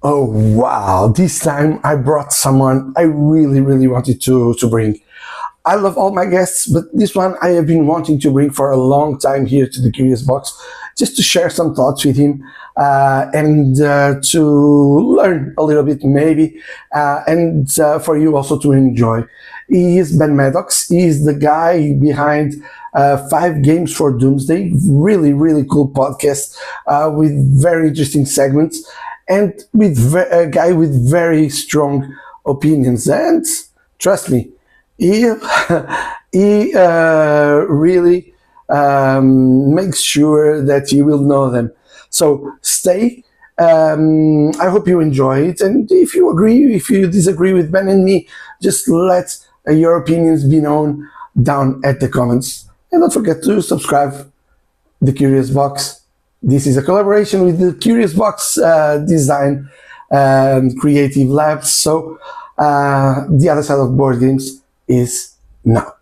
Oh wow! This time I brought someone I really wanted to bring. I love all my guests, but this one I have been wanting to bring for a long time here to the Curious Box, just to share some thoughts with him and to learn a little bit, maybe, and for you also to enjoy. He is Ben MADDOX. He is the guy behind 5 Games for Doomsday. Really cool podcast with very interesting segments and with a guy with very strong opinions. And trust me, he really makes sure that you will know them. So stay. I hope you enjoy it. And if you agree, if you disagree with Ben and me, just let your opinions be known down at the comments. And don't forget to subscribe the Curious Box. This is a collaboration with the Curious Box Design Creative Labs. So the other side of board games is now.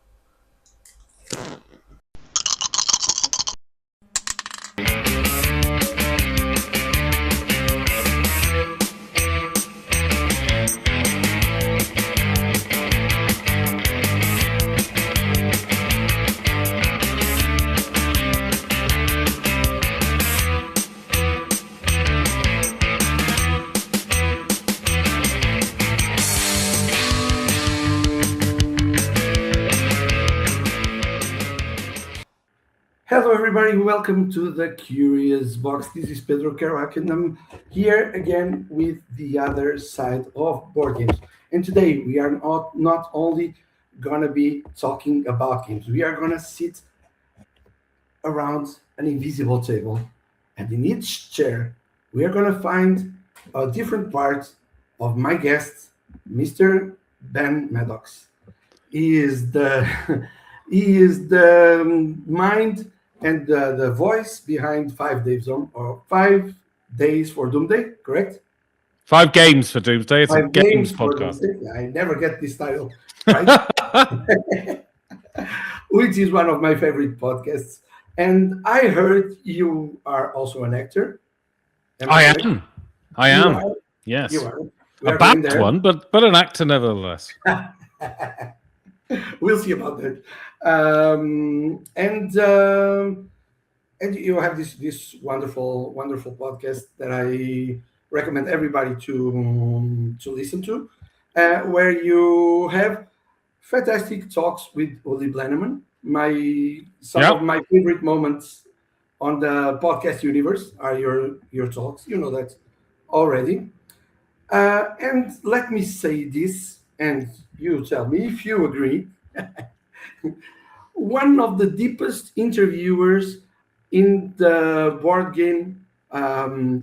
Hello everybody, welcome to the Curious Box. This is Pedro Kerouac and I'm here again with the other side of board games. And today we are not only gonna be talking about games, we are gonna sit around an invisible table, and in each chair we are gonna find a different part of my guest, Mr. Ben MADDOX. He is the mind and the voice behind 5 Days for Doomsday, correct? 5 Games for Doomsday. It's 5 a games for podcast. Doomsday. I never get this title right, which is one of my favorite podcasts. And I heard you are also an actor. I am. Are? Yes. You are. A bad one, but an actor nevertheless. We'll see about that. And you have this wonderful podcast that I recommend everybody to listen to, where you have fantastic talks with Oli Blenneman. Some of my favorite moments on the podcast universe are your talks. You know that already. And let me say this, and you tell me if you agree. One of the deepest interviewers in the board game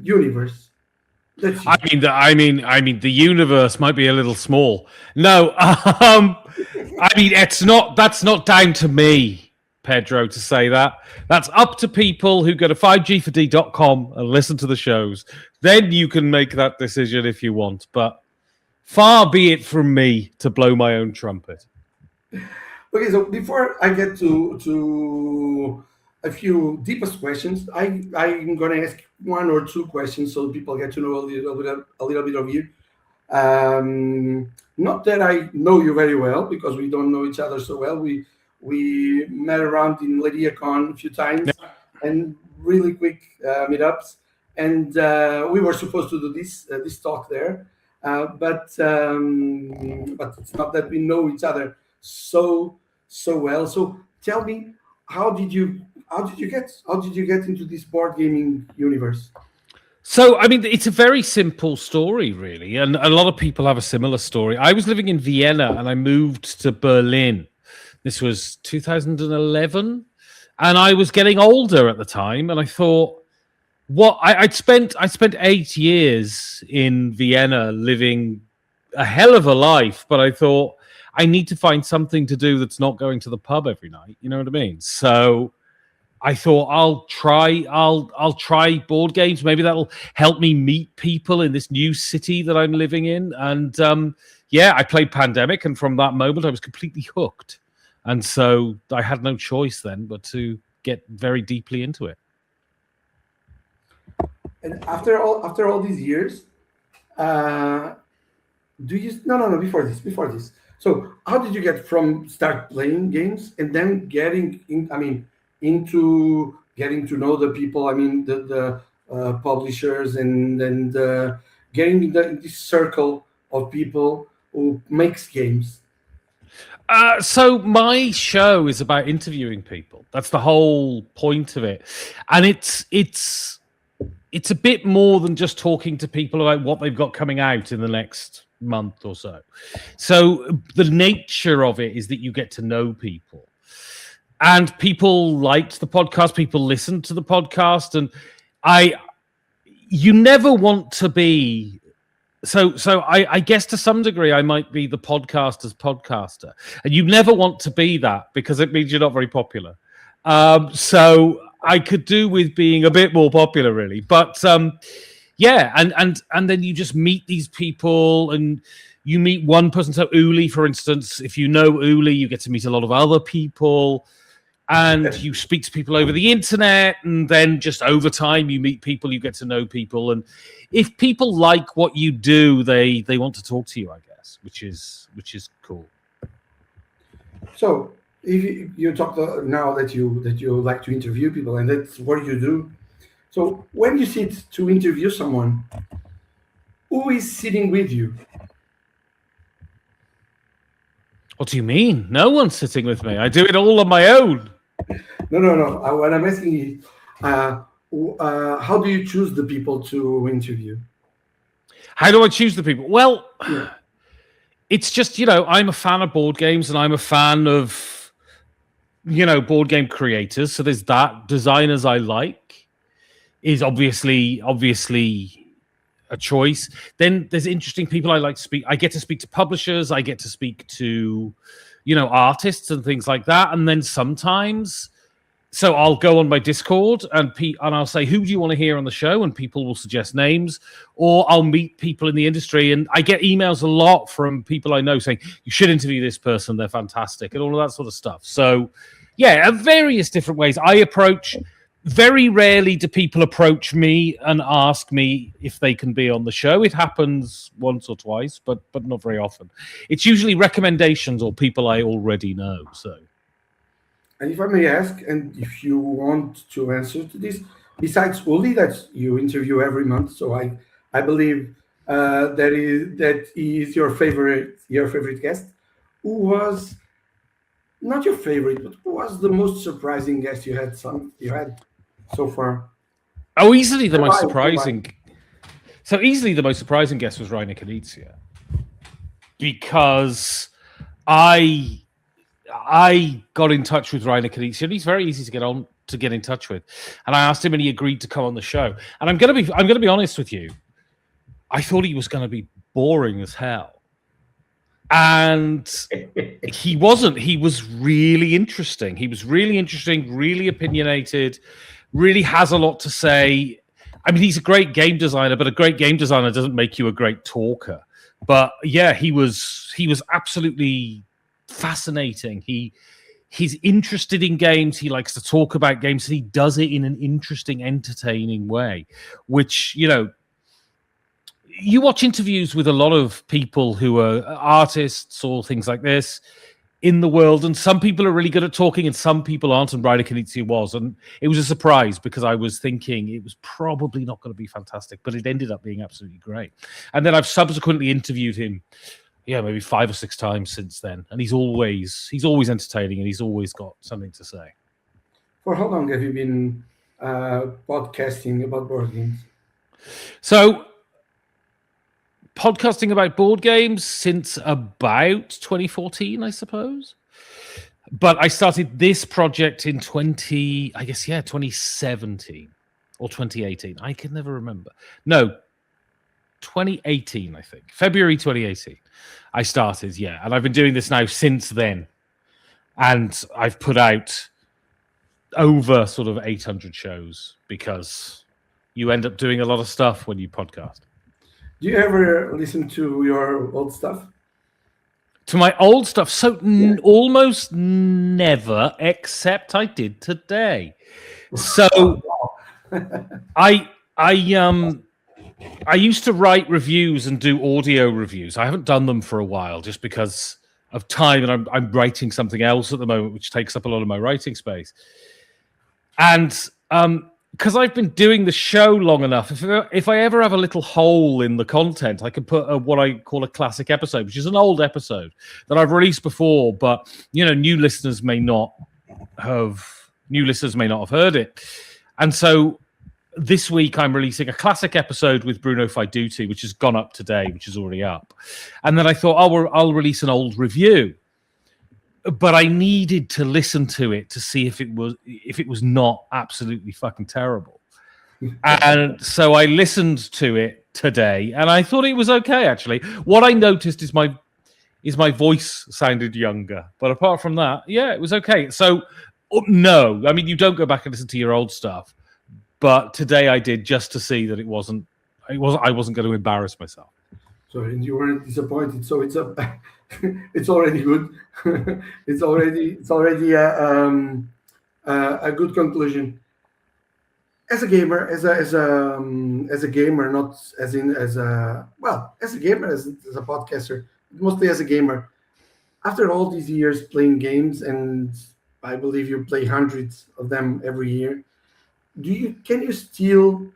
universe. I mean, the universe might be a little small. No, that's not down to me, Pedro, to say that. That's up to people who go to 5gford.com and listen to the shows. Then you can make that decision if you want. But far be it from me to blow my own trumpet. Okay, so before I get to a few deepest questions, I'm going to ask 1 or 2 questions so people get to know a little bit of you. Not that I know you very well, because we don't know each other so well. We met around in LadiaCon a few times, and really quick meetups, and we were supposed to do this talk there, but it's not that we know each other so well. So tell me, how did you get into this board gaming universe? So, I mean, it's a very simple story, really, and a lot of people have a similar story. I was living in Vienna, and I moved to Berlin. This was 2011, and I was getting older at the time, and I thought, I'd spent 8 years in Vienna living a hell of a life, but I thought, I need to find something to do that's not going to the pub every night. You know what I mean? So I thought I'll try board games. Maybe that'll help me meet people in this new city that I'm living in. And I played Pandemic, and from that moment I was completely hooked. And so I had no choice then but to get very deeply into it. And after all these years, Uh, do you no before this. So how did you get from start playing games and then getting in? I mean, into getting to know the people. I mean, the publishers and getting in this circle of people who makes games. So my show is about interviewing people. That's the whole point of it, and it's a bit more than just talking to people about what they've got coming out in the next month or so. So the nature of it is that you get to know people, and people liked the podcast. People listened to the podcast, and you never want to be. So I guess to some degree I might be the podcaster's podcaster, and you never want to be that because it means you're not very popular. So I could do with being a bit more popular, really. But yeah, and then you just meet these people, and you meet one person. So Uli, for instance, if you know Uli, you get to meet a lot of other people. And you speak to people over the internet, and then just over time you meet people, you get to know people, and if people like what you do, they want to talk to you, I guess, which is cool. So if you talk now that you like to interview people and that's what you do. So when you sit to interview someone, who is sitting with you? What do you mean? No one's sitting with me. I do it all on my own. No. What I'm asking is, how do you choose the people to interview? How do I choose the people? Well, Yeah. it's just, I'm a fan of board games, and I'm a fan of, board game creators. So there's that. Designers I like is obviously a choice. Then there's interesting people I like to speak. I get to speak to publishers. I get to speak to, artists and things like that. And then sometimes, so I'll go on my Discord and I'll say, who do you want to hear on the show? And people will suggest names, or I'll meet people in the industry. And I get emails a lot from people I know saying, you should interview this person. They're fantastic, and all of that sort of stuff. So yeah, various different ways I approach. Very rarely do people approach me and ask me if they can be on the show. It happens once or twice, but not very often. It's usually recommendations or people I already know. So, And if I may ask, and if you want to answer to this, besides Uli that you interview every month, so I believe that is your favorite guest. Who was not your favorite, but who was the most surprising guest you had so far? oh, easily the most Why? surprising. So easily the most surprising guest was Rainer Knizia, because I got in touch with Rainer Knizia, and he's very easy to get in touch with. And I asked him, and he agreed to come on the show. And I'm gonna be honest with you. I thought he was going to be boring as hell, and he wasn't. He was really interesting. Really opinionated. Really has a lot to say. I mean, he's a great game designer, but a great game designer doesn't make you a great talker. But yeah, he was absolutely fascinating. He's interested in games. He likes to talk about games, and he does it in an interesting, entertaining way, which, you watch interviews with a lot of people who are artists or things like this in the world, and some people are really good at talking and some people aren't, and Rainer Knizia was. And it was a surprise because I was thinking it was probably not going to be fantastic, but it ended up being absolutely great. And then I've subsequently interviewed him, maybe 5 or 6 times since then, and he's always entertaining, and he's always got something to say. For how long have you been podcasting about board games? So, podcasting about board games since about 2014, I suppose. But I started this project in 2017 or 2018. I can never remember. No, 2018, I think. February 2018. I started, and I've been doing this now since then. And I've put out over sort of 800 shows because you end up doing a lot of stuff when you podcast. Do you ever listen to your old stuff? To my old stuff? So almost never, except I did today. So I I used to write reviews and do audio reviews. I haven't done them for a while just because of time, and I'm writing something else at the moment, which takes up a lot of my writing space. And because I've been doing the show long enough, if I ever have a little hole in the content, I can put what I call a classic episode, which is an old episode that I've released before, but new listeners may not have heard it. And so this week I'm releasing a classic episode with Bruno Faiduti, which has gone up today, which is already up. And then I thought, I'll release an old review. But I needed to listen to it to see if it was not absolutely fucking terrible. And so I listened to it today, and I thought it was okay, actually. What I noticed is my voice sounded younger. But apart from that, yeah, it was okay. So, no, I mean, you don't go back and listen to your old stuff. But today I did, just to see that I wasn't going to embarrass myself. So, and you weren't disappointed. So it's already good. it's already a good conclusion. As a gamer, as a gamer, not as a gamer, as a podcaster, mostly as a gamer. After all these years playing games, and I believe you play hundreds of them every year, can you still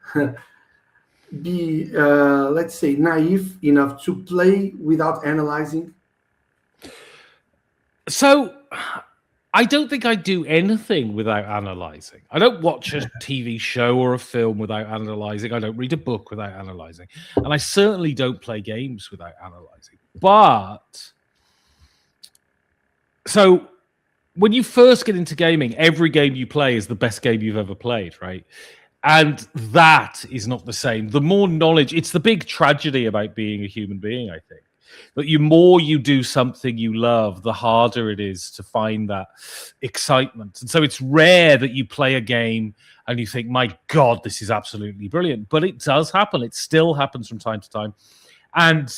be, let's say, naive enough to play without analyzing? So I don't think I do anything without analyzing. I don't watch a TV show or a film without analyzing. I don't read a book without analyzing. And I certainly don't play games without analyzing. But so when you first get into gaming, every game you play is the best game you've ever played, right? And that is not the same. The more knowledge, it's the big tragedy about being a human being, I think. But the more you do something you love, the harder it is to find that excitement. And so it's rare that you play a game and you think, my God, this is absolutely brilliant. But it does happen. It still happens from time to time. And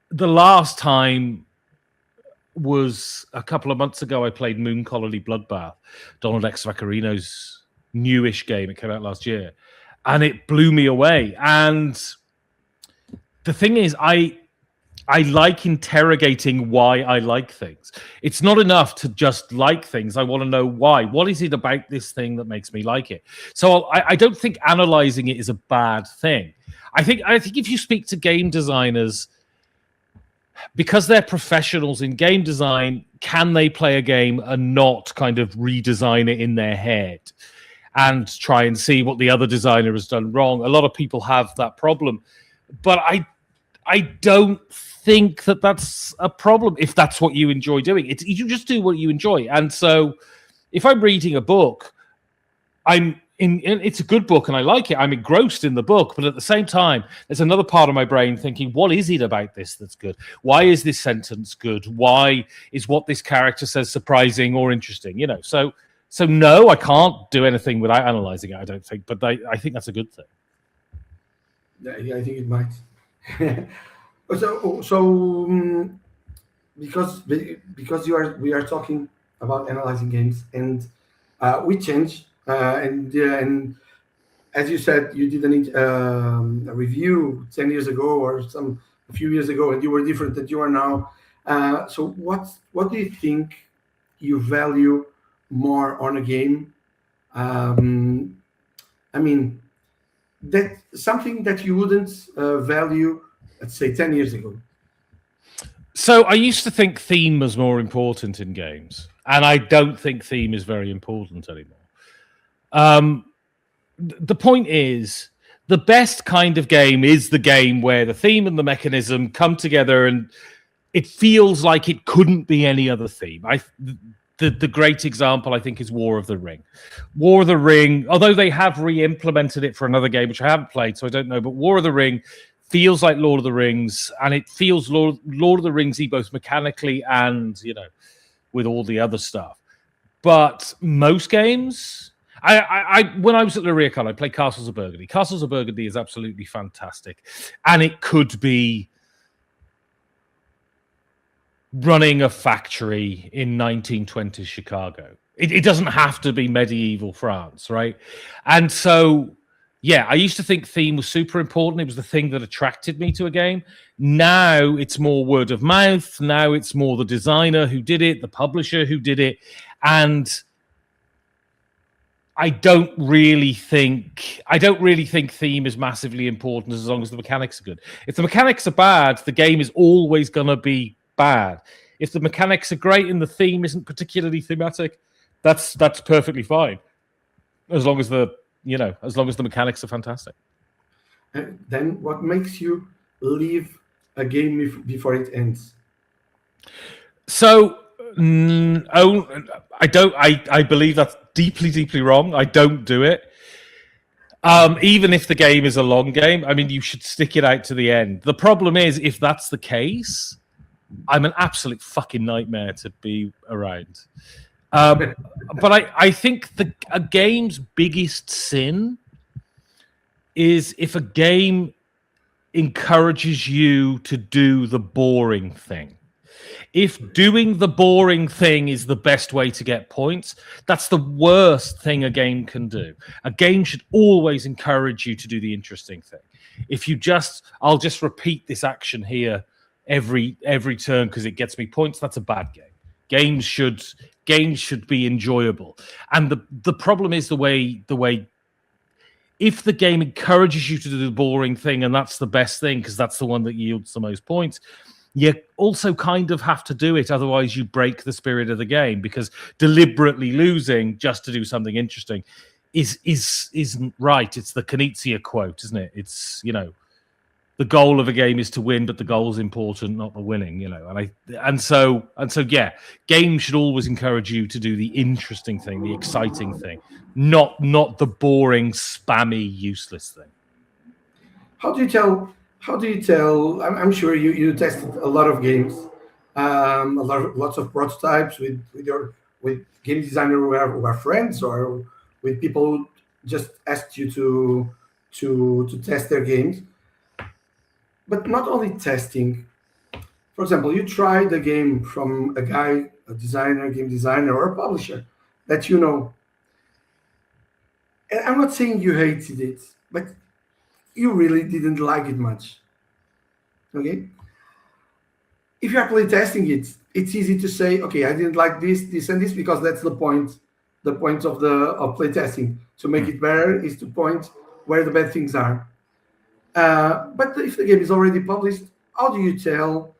the last time was a couple of months ago. I played Moon Colony Bloodbath, Donald X. Vaccarino's newish game. It came out last year. And it blew me away. And the thing is, I like interrogating why I like things. It's not enough to just like things. I want to know why. What is it about this thing that makes me like it? So I don't think analyzing it is a bad thing. I think if you speak to game designers, because they're professionals in game design, can they play a game and not kind of redesign it in their head and try and see what the other designer has done wrong? A lot of people have that problem. But I don't think that that's a problem if that's what you enjoy doing. You just do what you enjoy. And so if I'm reading a book, it's a good book and I like it. I'm engrossed in the book, but at the same time, there's another part of my brain thinking, what is it about this that's good? Why is this sentence good? Why is what this character says surprising or interesting? So no, I can't do anything without analyzing it, I don't think, but I think that's a good thing. Yeah, I think it might. Because we are talking about analyzing games, and we change, and as you said, you did a review 10 years ago or a few years ago, and you were different than you are now. So what do you think you value more on a game? I mean, that something that you wouldn't value, let's say, 10 years ago. So I used to think theme was more important in games, and I don't think theme is very important anymore. The point is, the best kind of game is the game where the theme and the mechanism come together and it feels like it couldn't be any other theme. The great example, I think, is War of the Ring. War of the Ring, although they have re-implemented it for another game, which I haven't played, so I don't know, but War of the Ring feels like Lord of the Rings, and it feels Lord of the Ringsy both mechanically and, with all the other stuff. But most games, when I was at Luriacon, I played Castles of Burgundy. Castles of Burgundy is absolutely fantastic, and it could be running a factory in 1920s Chicago. It doesn't have to be medieval France, right? And so Yeah, I used to think theme was super important. It was the thing that attracted me to a game. Now it's more word of mouth. Now it's more the designer who did it, the publisher who did it. And I don't really think theme is massively important as long as the mechanics are good. If the mechanics are bad, the game is always going to be bad. If the mechanics are great and the theme isn't particularly thematic, that's perfectly fine, as long as the mechanics are fantastic. And then, what makes you leave a game before it ends? So, I don't. I believe that's deeply, deeply wrong. I don't do it. Even if the game is a long game, I mean, you should stick it out to the end. The problem is, if that's the case, I'm an absolute fucking nightmare to be around. But I think a game's biggest sin is if a game encourages you to do the boring thing. If doing the boring thing is the best way to get points, that's the worst thing a game can do. A game should always encourage you to do the interesting thing. If you I'll just repeat this action here every turn because it gets me points, that's a bad game. Games should be enjoyable. And the problem is the way if the game encourages you to do the boring thing and that's the best thing because that's the one that yields the most points, you also kind of have to do it. Otherwise, you break the spirit of the game because deliberately losing just to do something interesting isn't right. It's the Knizia quote, isn't it? It's, the goal of a game is to win, but the goal is important, not the winning, And so yeah, games should always encourage you to do the interesting thing, the exciting thing, not the boring, spammy, useless thing. How do you tell? I'm sure you tested a lot of games, lots of prototypes with game designer who are friends or with people who just asked you to test their games. But not only testing. For example, you tried a game from a guy, a designer, game designer, or a publisher that you know. And I'm not saying you hated it, but you really didn't like it much. Okay? If you are playtesting it, it's easy to say, okay, I didn't like this, and this because that's the point. The point of playtesting to make it better is to point where the bad things are. But if the game is already published, how do you tell,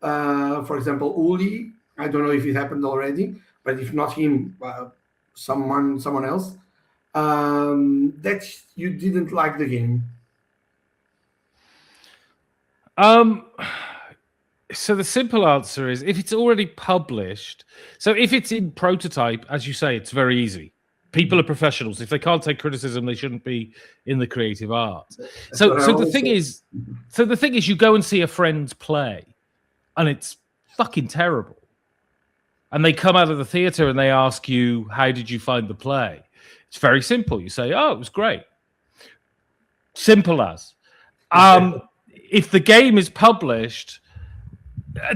for example, Uli? I don't know if it happened already, but if not him, someone else, that you didn't like the game. So the simple answer is if it's already published. So if it's in prototype, as you say, it's very easy. People are professionals. If they can't take criticism, they shouldn't be in the creative arts. So the thing is, you go and see a friend play, and it's fucking terrible. And they come out of the theater and they ask you, "How did you find the play?" It's very simple. You say, "Oh, it was great." Simple as. If the game is published,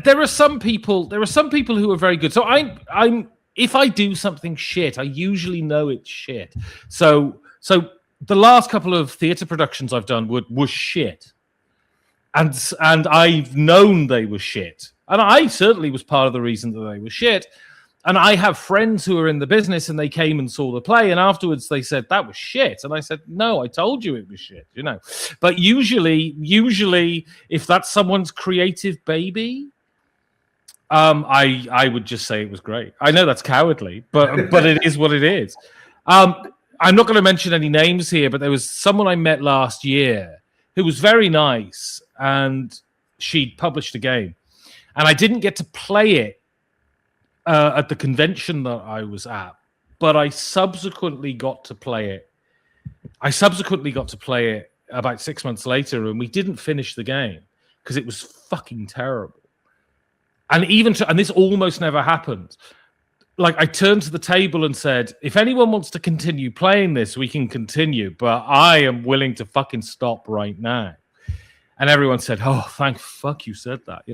there are some people who are very good. So I'm. If I do something shit, I usually know it's shit. So the last couple of theatre productions I've done were shit, and I've known they were shit, and I certainly was part of the reason that they were shit. And I have friends who are in the business, and they came and saw the play, and afterwards they said that was shit, and I said, no, I told you it was shit, But usually, if that's someone's creative baby, I would just say it was great. I know that's cowardly, but it is what it is. I'm not going to mention any names here, but there was someone I met last year who was very nice, and she'd published a game, and I didn't get to play it at the convention that I was at, but I subsequently got to play it. About 6 months later, and we didn't finish the game because it was fucking terrible. And and this almost never happened. Like, I turned to the table and said, if anyone wants to continue playing this, we can continue, but I am willing to fucking stop right now. And everyone said, oh, thank fuck you said that,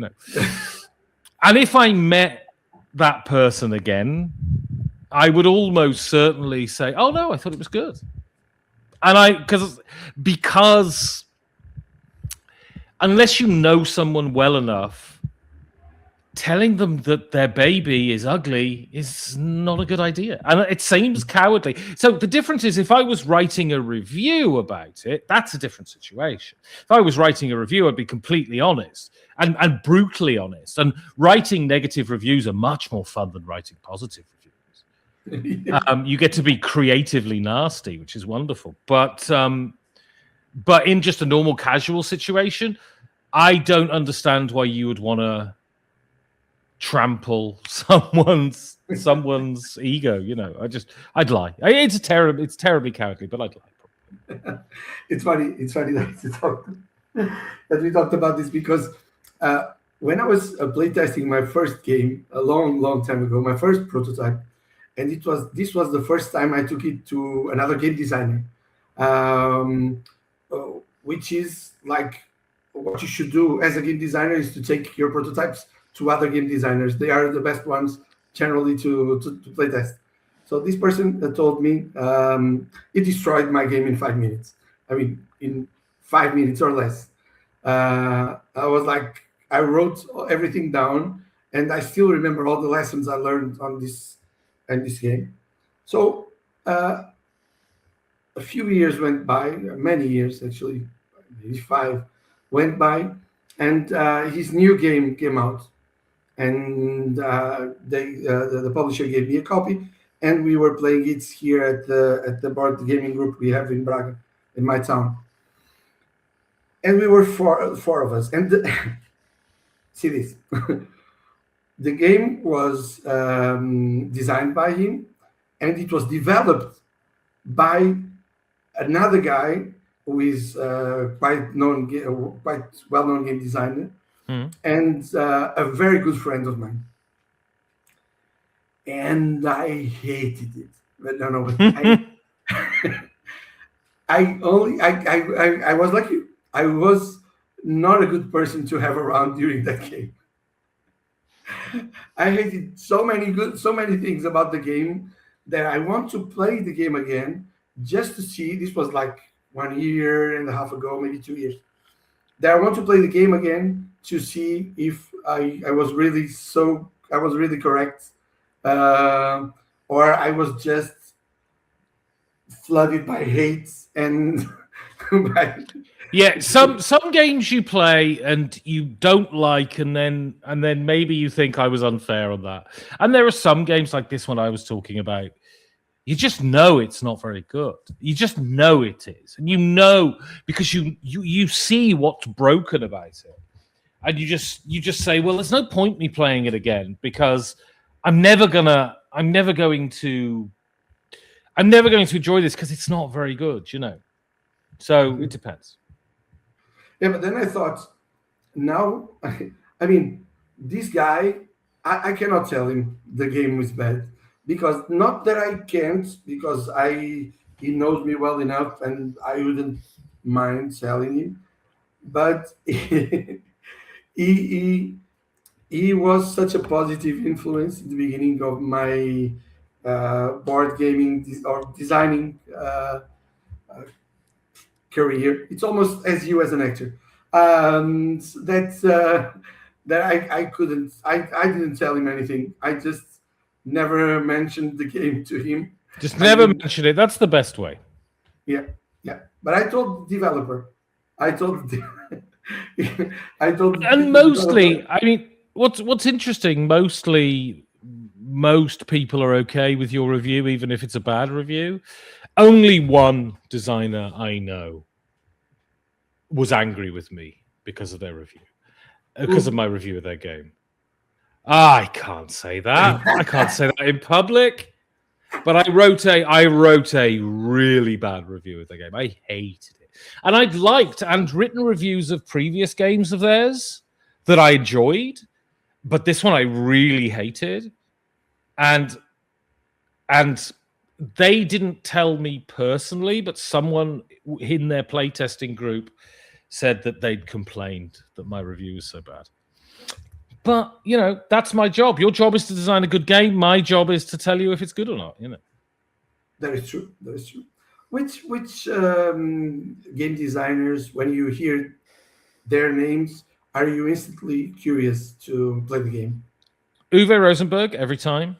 And if I met that person again, I would almost certainly say, oh, no, I thought it was good. And because unless you know someone well enough, telling them that their baby is ugly is not a good idea. And it seems cowardly. So the difference is, if I was writing a review about it, that's a different situation. If I was writing a review, I'd be completely honest and brutally honest. And writing negative reviews are much more fun than writing positive reviews. You get to be creatively nasty, which is wonderful. But in just a normal casual situation, I don't understand why you would want to trample someone's ego. I'd lie. It's terribly cowardly, but I'd lie. It's funny that we talked about this because when I was playtesting my first game a long time ago, my first prototype, and this was the first time I took it to another game designer, which is like what you should do as a game designer is to take your prototypes to other game designers. They are the best ones generally to play test. So this person told me it destroyed my game in 5 minutes. I mean, in 5 minutes or less. I was like, I wrote everything down, and I still remember all the lessons I learned on this game. So a few years went by, many years actually, maybe 5 went by, and his new game came out. And the publisher gave me a copy, and we were playing it here at the board gaming group we have in Braga, in my town. And we were four of us. And see this, the game was designed by him, and it was developed by another guy who is quite well-known game designer. And a very good friend of mine, and I hated it. But no, but I was like you. I was not a good person to have around during that game. I hated so many things about the game that I want to play the game again just to see. This was like 1 year and a half ago, maybe 2 years. That I want to play the game again to see if I was really correct, or I was just flooded by hate and yeah. Some games you play and you don't like, and then maybe you think I was unfair on that. And there are some games like this one I was talking about. You just know it's not very good. You just know it is, and because you see what's broken about it, and you just say, well, there's no point me playing it again because I'm never going to enjoy this because it's not very good, So it depends. Yeah, but then I thought, now, I mean, this guy, I cannot tell him the game was bad. Because not that I can't, because he knows me well enough, and I wouldn't mind telling him. But he was such a positive influence in the beginning of my board gaming or designing career. It's almost as you as an actor. That I couldn't. I didn't tell him anything. I just never mentioned the game to him. Just never mention it. That's the best way. Yeah. But I told the developer. And mostly, I mean, what's interesting, mostly most people are okay with your review, even if it's a bad review. Only one designer I know was angry with me because of their review, because of my review of their game. I can't say that. I can't say that in public. But I wrote a really bad review of the game. I hated it. And I'd liked and written reviews of previous games of theirs that I enjoyed, but this one I really hated. And they didn't tell me personally, but someone in their playtesting group said that they'd complained that my review was so bad. But, that's my job. Your job is to design a good game. My job is to tell you if it's good or not, That is true. Which game designers, when you hear their names, are you instantly curious to play the game? Uwe Rosenberg every time.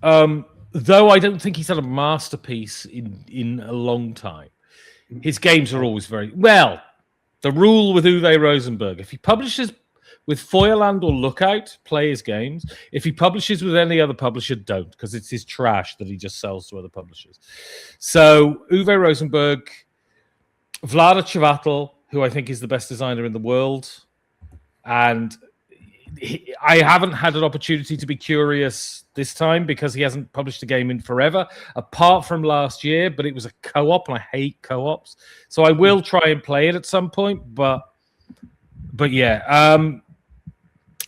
Though I don't think he's had a masterpiece in a long time. His games are always very well. The rule with Uwe Rosenberg: if he publishes with Feuerland or Lookout, play his games. If he publishes with any other publisher, don't, because it's his trash that he just sells to other publishers. So Uwe Rosenberg, Vlada Chvátil, who I think is the best designer in the world, and I haven't had an opportunity to be curious this time because he hasn't published a game in forever, apart from last year, but it was a co-op, and I hate co-ops. So I will try and play it at some point, but yeah.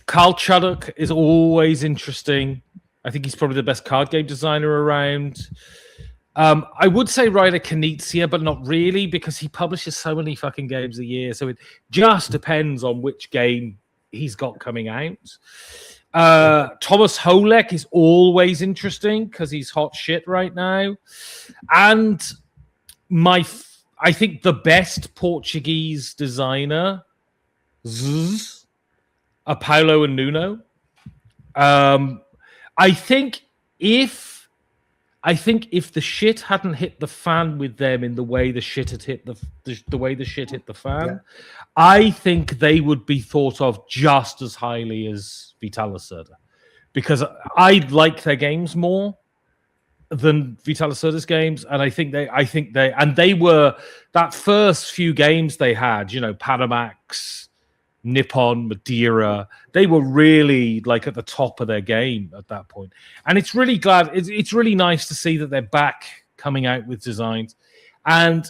Carl Chuddock is always interesting. I think he's probably the best card game designer around. I would say Ryder Knizia, but not really, because he publishes so many fucking games a year. So it just depends on which game he's got coming out. Thomas Holek is always interesting because he's hot shit right now. And I think the best Portuguese designer, Paulo and Nuno. I think if the shit hadn't hit the fan with them in the way the shit had hit the way the shit hit the fan, I think they would be thought of just as highly as Vital Lacerda, because I like their games more than Vital Lacerda's games, and I think they were that first few games they had, Panamax, Nippon, Madeira, they were really like at the top of their game at that point. And it's really nice to see that they're back coming out with designs. And,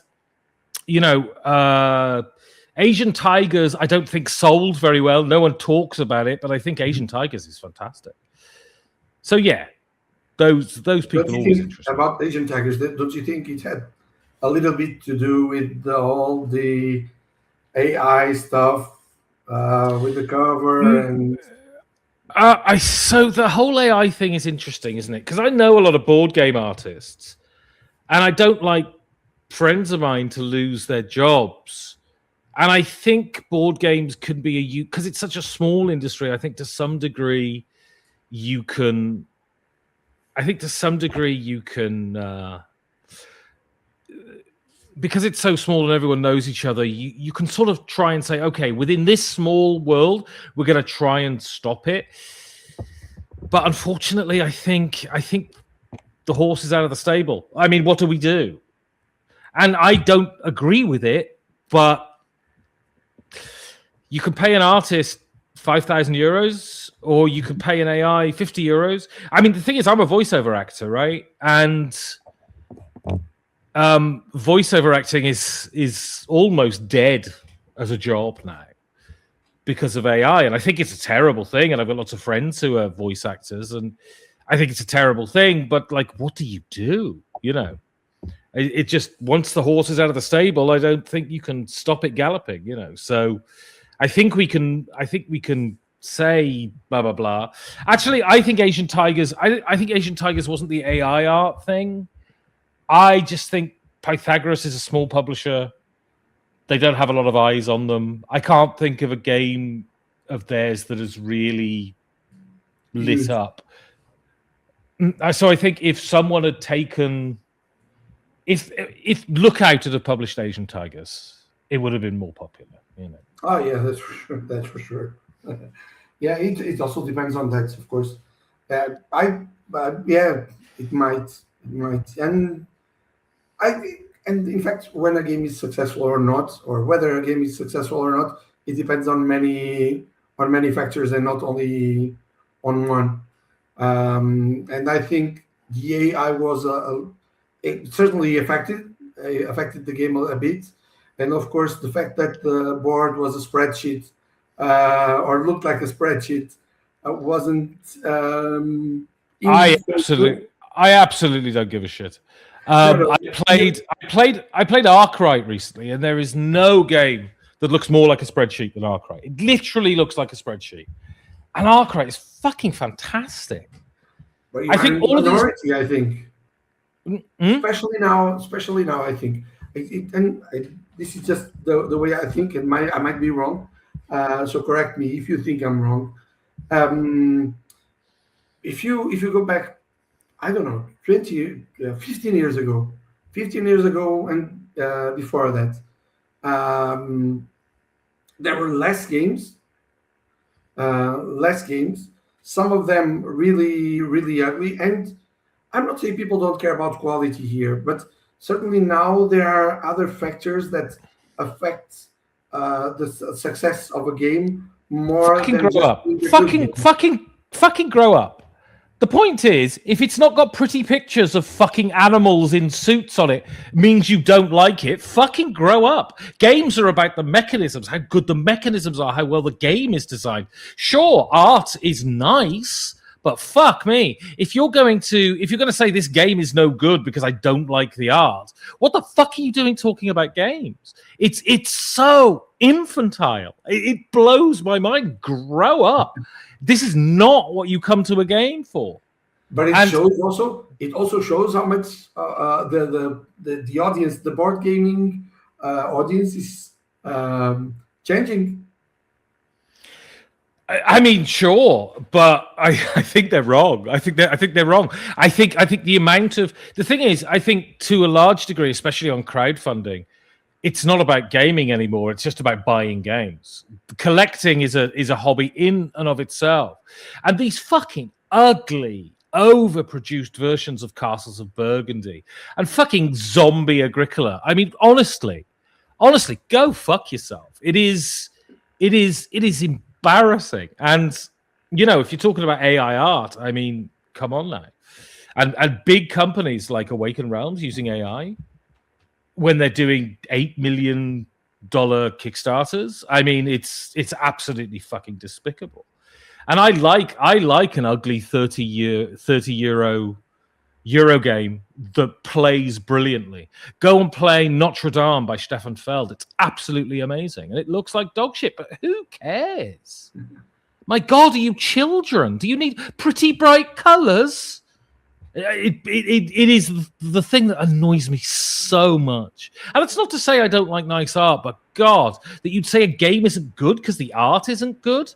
Asian Tigers, I don't think sold very well. No one talks about it, but I think Asian Tigers is fantastic. So, yeah, those people are always interesting. About Asian Tigers, don't you think it had a little bit to do with all the AI stuff? With the cover and so the whole AI thing is interesting, isn't it? Because I know a lot of board game artists, and I don't like friends of mine to lose their jobs. And I think board games can be because it's such a small industry. I think to some degree you can. Because it's so small and everyone knows each other, you can sort of try and say, okay, within this small world, we're going to try and stop it. But unfortunately, I think the horse is out of the stable. I mean, what do we do? And I don't agree with it, but you can pay an artist 5,000 euros, or you can pay an AI 50 euros. I mean, the thing is, I'm a voiceover actor, right? And voiceover acting is almost dead as a job now because of AI, and I think it's a terrible thing. And I've got lots of friends who are voice actors, and I think it's a terrible thing. But like, what do you do? It just, once the horse is out of the stable, I don't think you can stop it galloping. So I think we can say blah blah blah. Actually, I think Asian Tigers. I think Asian Tigers wasn't the AI art thing. I just think Pythagoras is a small publisher. They don't have a lot of eyes on them. I can't think of a game of theirs that has really lit up. So I think if someone had taken, if Lookout had published Asian Tigers, it would have been more popular. Oh yeah, that's for sure. That's for sure. Yeah, it also depends on that, of course. It might, and in fact, when a game is successful or not, or whether a game is successful or not, it depends on many factors and not only on one. And I think the AI was it certainly affected the game a bit, and of course the fact that the board was a spreadsheet or looked like a spreadsheet wasn't. I absolutely don't give a shit. I played Arkwright recently, and there is no game that looks more like a spreadsheet than Arkwright. It literally looks like a spreadsheet, and Arkwright is fucking fantastic. I think all of these. I think. especially now. I think this is just the way I think, and I might be wrong. So correct me if you think I'm wrong. Um, if you go back, I don't know, 15 years ago, 15 years ago, and before that, um, there were less games. Some of them really, really ugly. And I'm not saying people don't care about quality here, but certainly now there are other factors that affect the success of a game more Fucking than grow just up. being a good game. Fucking grow up. The point is, if it's not got pretty pictures of fucking animals in suits on it, means you don't like it. Fucking grow up. Games are about the mechanisms, how good the mechanisms are, how well the game is designed. Sure, art is nice, but fuck me. If you're going to say this game is no good because I don't like the art, what the fuck are you doing talking about games? It's so infantile. It blows my mind. Grow up. This is not what you come to a game for. But And it also shows how much the audience, the board gaming audience is changing. I mean, sure, but I think they're wrong. I think they're wrong. I think the amount of the thing is, I think to a large degree, especially on crowdfunding, it's not about gaming anymore. It's just about buying games. Collecting is a hobby in and of itself. And these fucking ugly, overproduced versions of Castles of Burgundy and fucking Zombie Agricola. I mean, honestly, go fuck yourself. It is embarrassing. And if you're talking about AI art, I mean, come on now. And big companies like Awaken Realms using AI when they're doing $8 million Kickstarters, I mean, it's absolutely fucking despicable. And I like an ugly 30 euro game that plays brilliantly. Go and play Notre Dame by Stefan Feld. It's absolutely amazing, and it looks like dog shit. But who cares? My God, are you children? Do you need pretty bright colors? It is the thing that annoys me so much. And it's not to say I don't like nice art, but God, that you'd say a game isn't good because the art isn't good,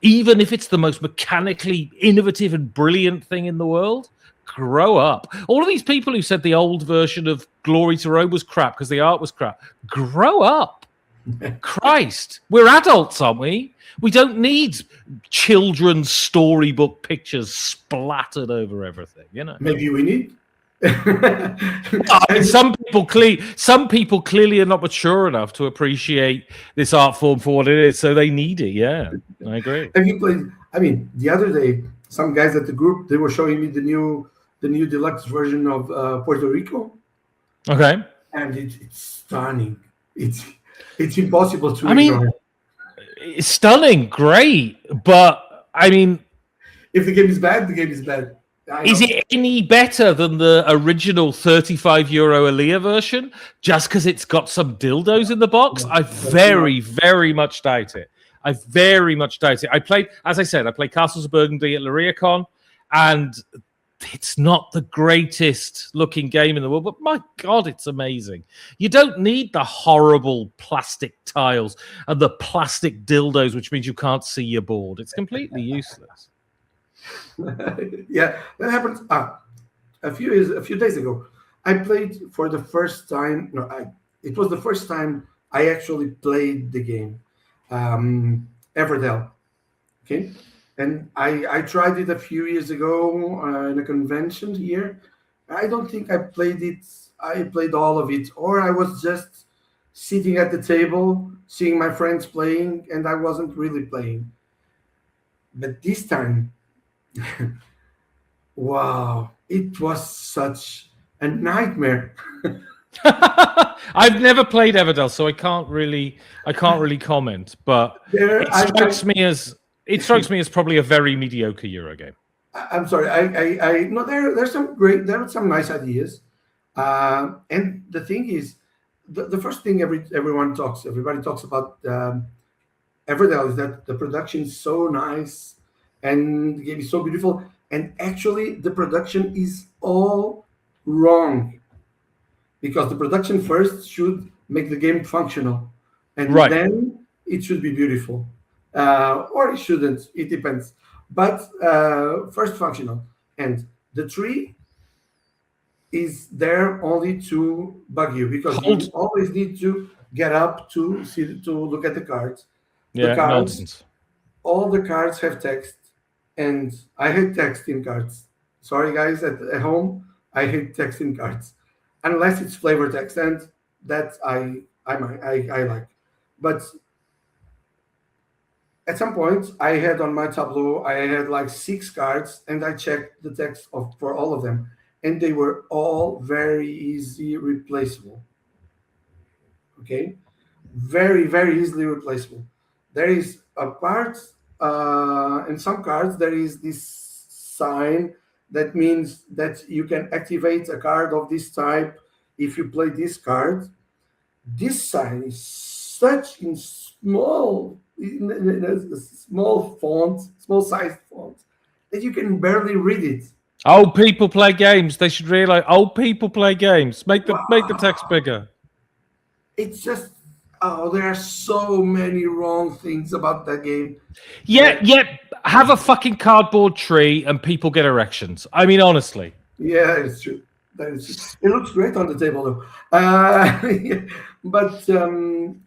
even if it's the most mechanically innovative and brilliant thing in the world. Grow up. All of these people who said the old version of Glory to Rome was crap because the art was crap. Grow up. Christ. We're adults, aren't we? We don't need children's storybook pictures splattered over everything, Maybe we need. I mean, some people clearly are not mature enough to appreciate this art form for what it is, so they need it. Yeah, I agree. Have you played? I mean, the other day, some guys at the group, they were showing me the new deluxe version of Puerto Rico. Okay, and it's stunning. It's impossible to ignore. It's stunning, great, but I mean, if the game is bad, the game is bad. Is it any better than the original 35 euro Aaliyah version just because it's got some dildos in the box? I very, very much doubt it. I played, as I said, Castles of Burgundy at Lariacon, and it's not the greatest looking game in the world, but my God, it's amazing. You don't need the horrible plastic tiles and the plastic dildos, which means you can't see your board. It's completely useless. Yeah, that happened a few days ago. I played for the first time. It was the first time I actually played the game, Everdell. Okay, and I tried it a few years ago in a convention here. I don't think I played it. I played all of it, or I was just sitting at the table, seeing my friends playing, and I wasn't really playing. But this time, wow, it was such a nightmare. I've never played Everdell, so I can't really comment. But it strikes me as probably a very mediocre Euro game. I'm sorry. I no. There's some nice ideas, and the thing is, the first thing everybody talks about Everdell is that the production is so nice and the game is so beautiful. And actually, the production is all Wrong, because the production first should make the game functional, and Right. then it should be beautiful, or it shouldn't. It depends. But first functional, and the tree is there only to bug you because Hold. you always need to get up to see to look at the cards. The Yeah, cards, nonsense. all the cards have text, and I hate text in cards. Sorry, guys, at home, I hate text in cards, unless it's flavor text, and that I like. But at some point, I had on my tableau, I had like six cards, and I checked the text for all of them, and they were all very easy replaceable. Okay, very easily replaceable. There is a part in some cards. There is this sign that means that you can activate a card of this type if you play this card. This sign is such in small font, small sized font that you can barely read it. Old people play games. They should realize old people play games. Make the text bigger. It's just, oh, there are so many wrong things about that game Yeah, that, yeah. Have a fucking cardboard tree and people get erections. I mean, honestly. yeah, it's true. That is true. It looks great on the table though.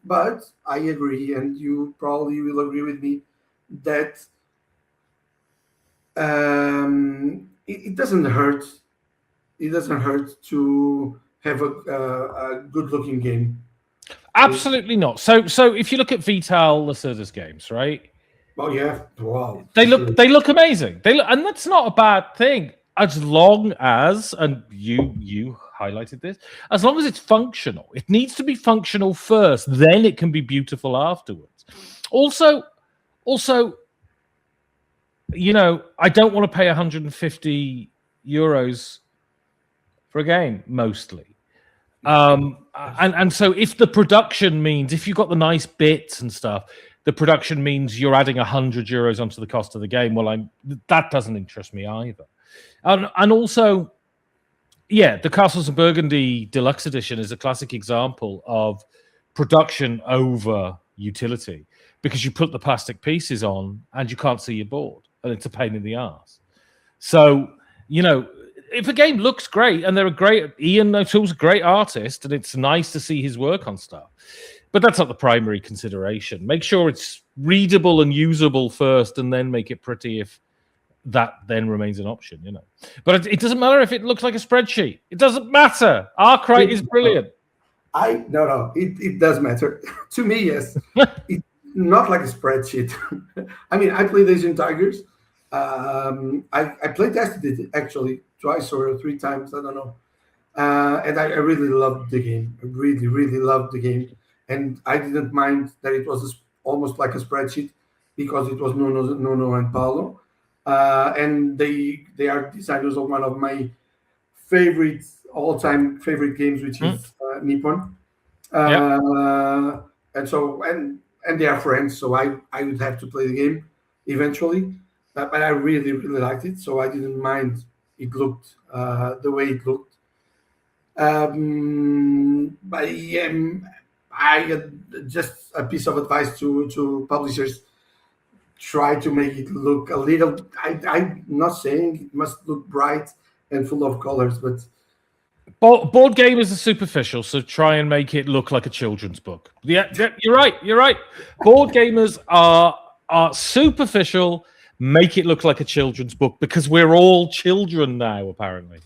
But I agree, and you probably will agree with me that it doesn't hurt. It doesn't hurt to have a good looking game. It, Absolutely not. So if you look at Vital Lacerda's games, right? well, yeah, wow, They for look sure. they look amazing. They look, and that's not a bad thing as long as, and you highlighted this, as long as it's functional. It needs to be functional first, then it can be beautiful afterwards. Also, I don't want to pay 150 euros for a game mostly. And so if the production means, if you've got the nice bits and stuff, the production means you're adding 100 euros onto the cost of the game. Well, that doesn't interest me either. And also, yeah, the Castles of Burgundy Deluxe Edition is a classic example of production over utility, because you put the plastic pieces on and you can't see your board, and it's a pain in the ass. So, if a game looks great, and they're a great, Ian O'Toole's a great artist, and it's nice to see his work on stuff, but that's not the primary consideration. Make sure it's readable and usable first, and then make it pretty if that then remains an option. But it doesn't matter if it looks like a spreadsheet. It doesn't matter. Arkwright is brilliant. It does matter to me. Yes, it's not like a spreadsheet. I mean, I played Asian Tigers. I play tested it actually twice or three times. I don't know, and I really loved the game. I really loved the game, and I didn't mind that it was almost like a spreadsheet because it was Nuno and Paulo, and they are designers of one of my favorite all-time favorite games, which is Nippon. Yeah. And they are friends, so I would have to play the game eventually. But I really liked it, so I didn't mind. It looked the way it looked. But I just a piece of advice to publishers: try to make it look a little. I'm not saying it must look bright and full of colors, but Board gamers are superficial, so try and make it look like a children's book. Yeah, you're right. You're right. Board gamers are superficial. Make it look like a children's book, because we're all children now, apparently.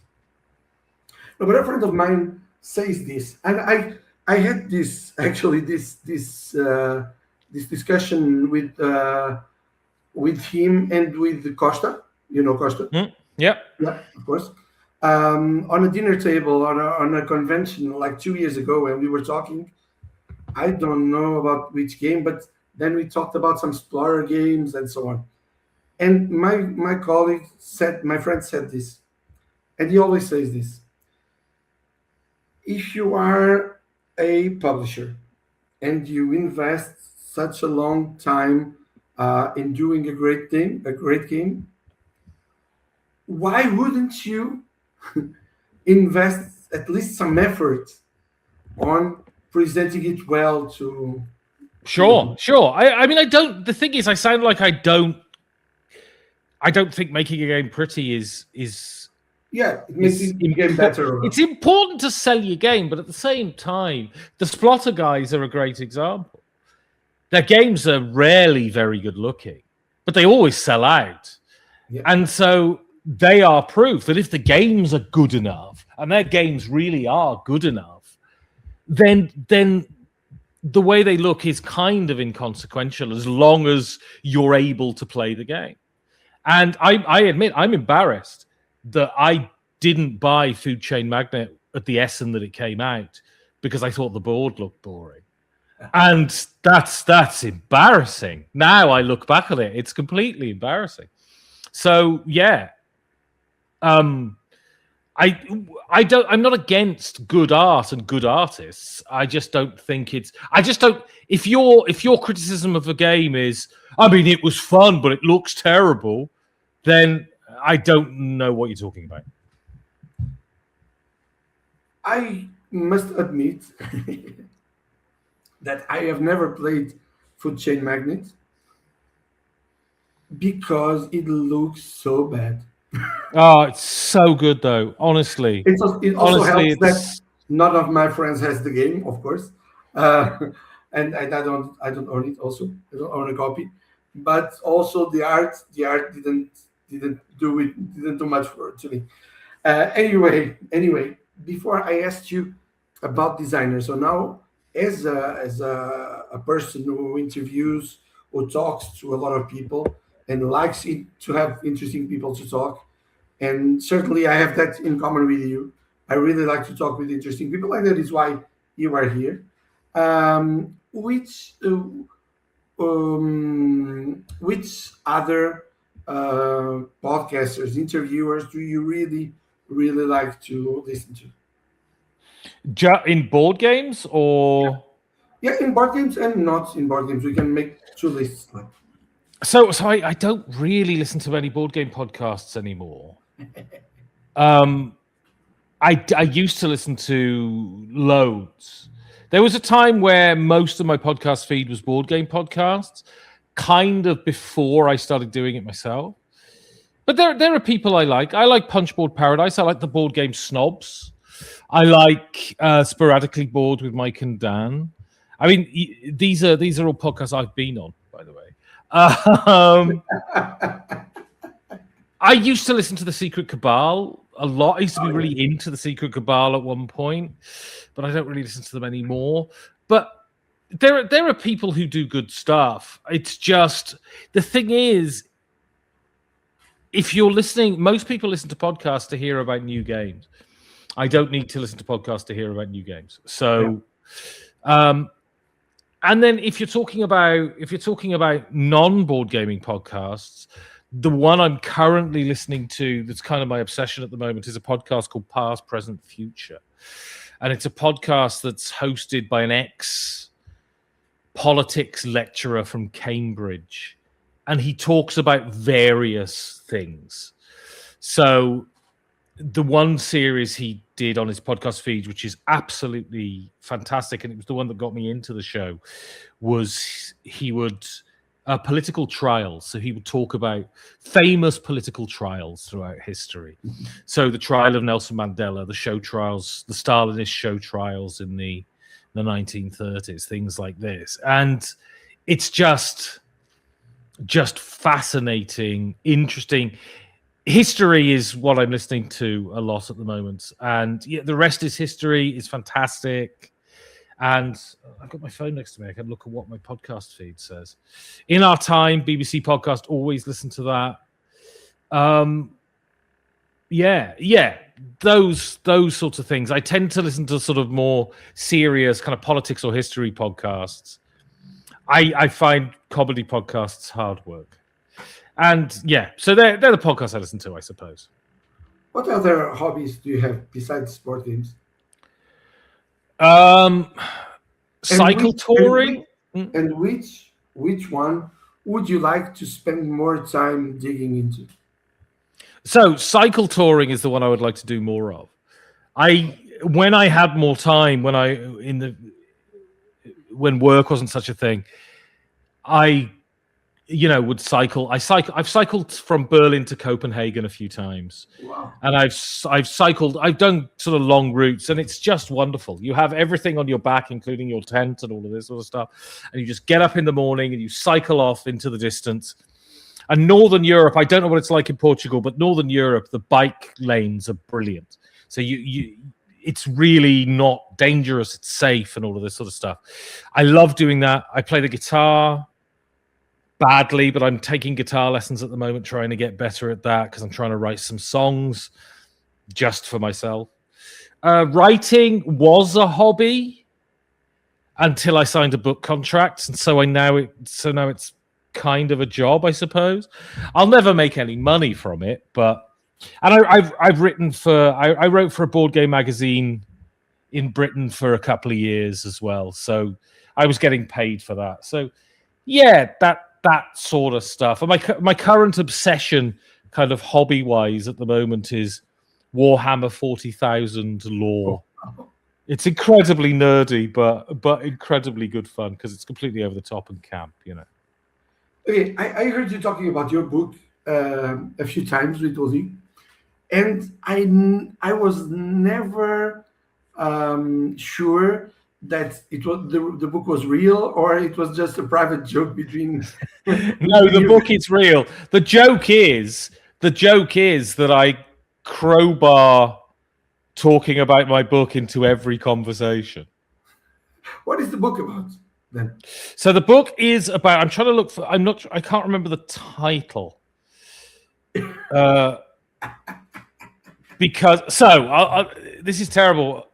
no, but a friend of mine says this, and I had this actually this discussion with him and with Costa. You know Costa? Yeah. Yeah, of course. On a dinner table on a convention like 2 years ago, and we were talking. I don't know about which game, but then we talked about some explorer games and so on. And my colleague said, my friend said this, and he always says this: if you are a publisher and you invest such a long time in doing a great thing, a great game, why wouldn't you invest at least some effort on presenting it well to Sure. I mean, I don't. The thing is, I sound like I don't. I don't think making a game pretty is yeah, it makes the game better. It's important to sell your game, but at the same time, the Splotter guys are a great example. Their games are rarely very good looking, but they always sell out. Yeah. And so they are proof that if the games are good enough, and their games really are good enough, then the way they look is kind of inconsequential as long as you're able to play the game. And I admit, I'm embarrassed that I didn't buy Food Chain Magnate at the Essen that it came out because I thought the board looked boring. And that's embarrassing. Now I look back at it, it's completely embarrassing. So yeah, I'm not against good art and good artists. I just don't think it's. I just don't. If your criticism of a game is, I mean, it was fun, but it looks terrible, then I don't know what you're talking about. I must admit that I have never played Food Chain Magnate because it looks so bad. Oh, it's so good though. Honestly, it also helps that none of my friends has the game, of course, and I don't own it. Also, I don't own a copy, but also the art didn't do much for it to me. Anyway, before I asked you about designers, so now as a person who interviews or talks to a lot of people and likes it to have interesting people to talk, and certainly I have that in common with you. I really like to talk with interesting people, and that is why you are here. Which other podcasters, interviewers do you really like to listen to? In board games or yeah, in board games and not in board games. We can make two lists. So I don't really listen to any board game podcasts anymore. I used to listen to loads. There was a time where most of my podcast feed was board game podcasts, kind of before I started doing it myself. But there are people I like. I like Punchboard Paradise. I like the Board Game Snobs. I like Sporadically Bored with Mike and Dan. I mean, these are all podcasts I've been on, by the way. I used to listen to the Secret Cabal a lot. I used to be really into the Secret Cabal at one point, but I don't really listen to them anymore. But there are people who do good stuff. It's just the thing is, if you're listening, most people listen to podcasts to hear about new games. I don't need to listen to podcasts to hear about new games. So, and then if you're talking about non-board gaming podcasts, the one I'm currently listening to that's kind of my obsession at the moment is a podcast called Past, Present, Future. And it's a podcast that's hosted by an ex-politics lecturer from Cambridge. And he talks about various things. So the one series he did on his podcast feed, which is absolutely fantastic, and it was the one that got me into the show, was he would political trials. So he would talk about famous political trials throughout history. So the trial of Nelson Mandela, the show trials, the Stalinist show trials in the 1930s, things like this. And it's just fascinating, interesting. History is what I'm listening to a lot at the moment, and yeah, the rest is history. Is fantastic. And I've got my phone next to me. I can look at what my podcast feed says. In Our Time, BBC podcast. Always listen to that. Yeah, those sorts of things. I tend to listen to sort of more serious kind of politics or history podcasts. I find comedy podcasts hard work. And yeah, so they're the podcasts I listen to, I suppose. What other hobbies do you have besides board games? Cycle touring. And which one would you like to spend more time digging into? So cycle touring is the one I would like to do more of. when I had more time, when work wasn't such a thing, I would cycle. I've cycled from Berlin to Copenhagen a few times. Wow. And I've cycled. I've done sort of long routes, and it's just wonderful. You have everything on your back, including your tent and all of this sort of stuff. And you just get up in the morning and you cycle off into the distance. And Northern Europe, I don't know what it's like in Portugal, but Northern Europe, the bike lanes are brilliant. So it's really not dangerous. It's safe and all of this sort of stuff. I love doing that. I play the guitar badly, but I'm taking guitar lessons at the moment, trying to get better at that because I'm trying to write some songs just for myself. Writing was a hobby until I signed a book contract, and so now it's kind of a job, I suppose. I'll never make any money from it, but I've written I wrote for a board game magazine in Britain for a couple of years as well, so I was getting paid for that. So yeah, that sort of stuff. And my current obsession, kind of hobby-wise at the moment, is Warhammer 40,000 lore. It's incredibly nerdy, but incredibly good fun because it's completely over the top and camp, Okay, I heard you talking about your book a few times with Ozzy, and I was never sure that it was the book was real or it was just a private joke between. No, the book is real. The joke is that I crowbar talking about my book into every conversation. What is the book about then? So the book is about. I'm trying to look for. I can't remember the title. Because this is terrible.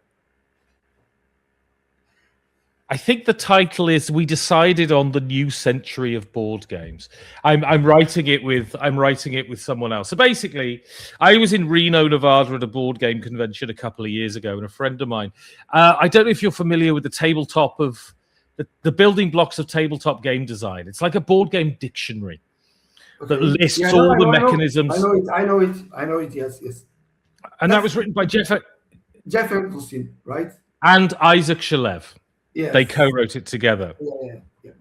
I think the title is "We Decided on the New Century of Board Games." I'm writing it with someone else. So basically, I was in Reno, Nevada at a board game convention a couple of years ago, and a friend of mine. I don't know if you're familiar with the tabletop of the building blocks of tabletop game design. It's like a board game dictionary that lists all the mechanisms. I know it. Yes. And that was written by Jeff Epstein, right? And Isaac Shalev. Yes. They co-wrote it together. Yeah.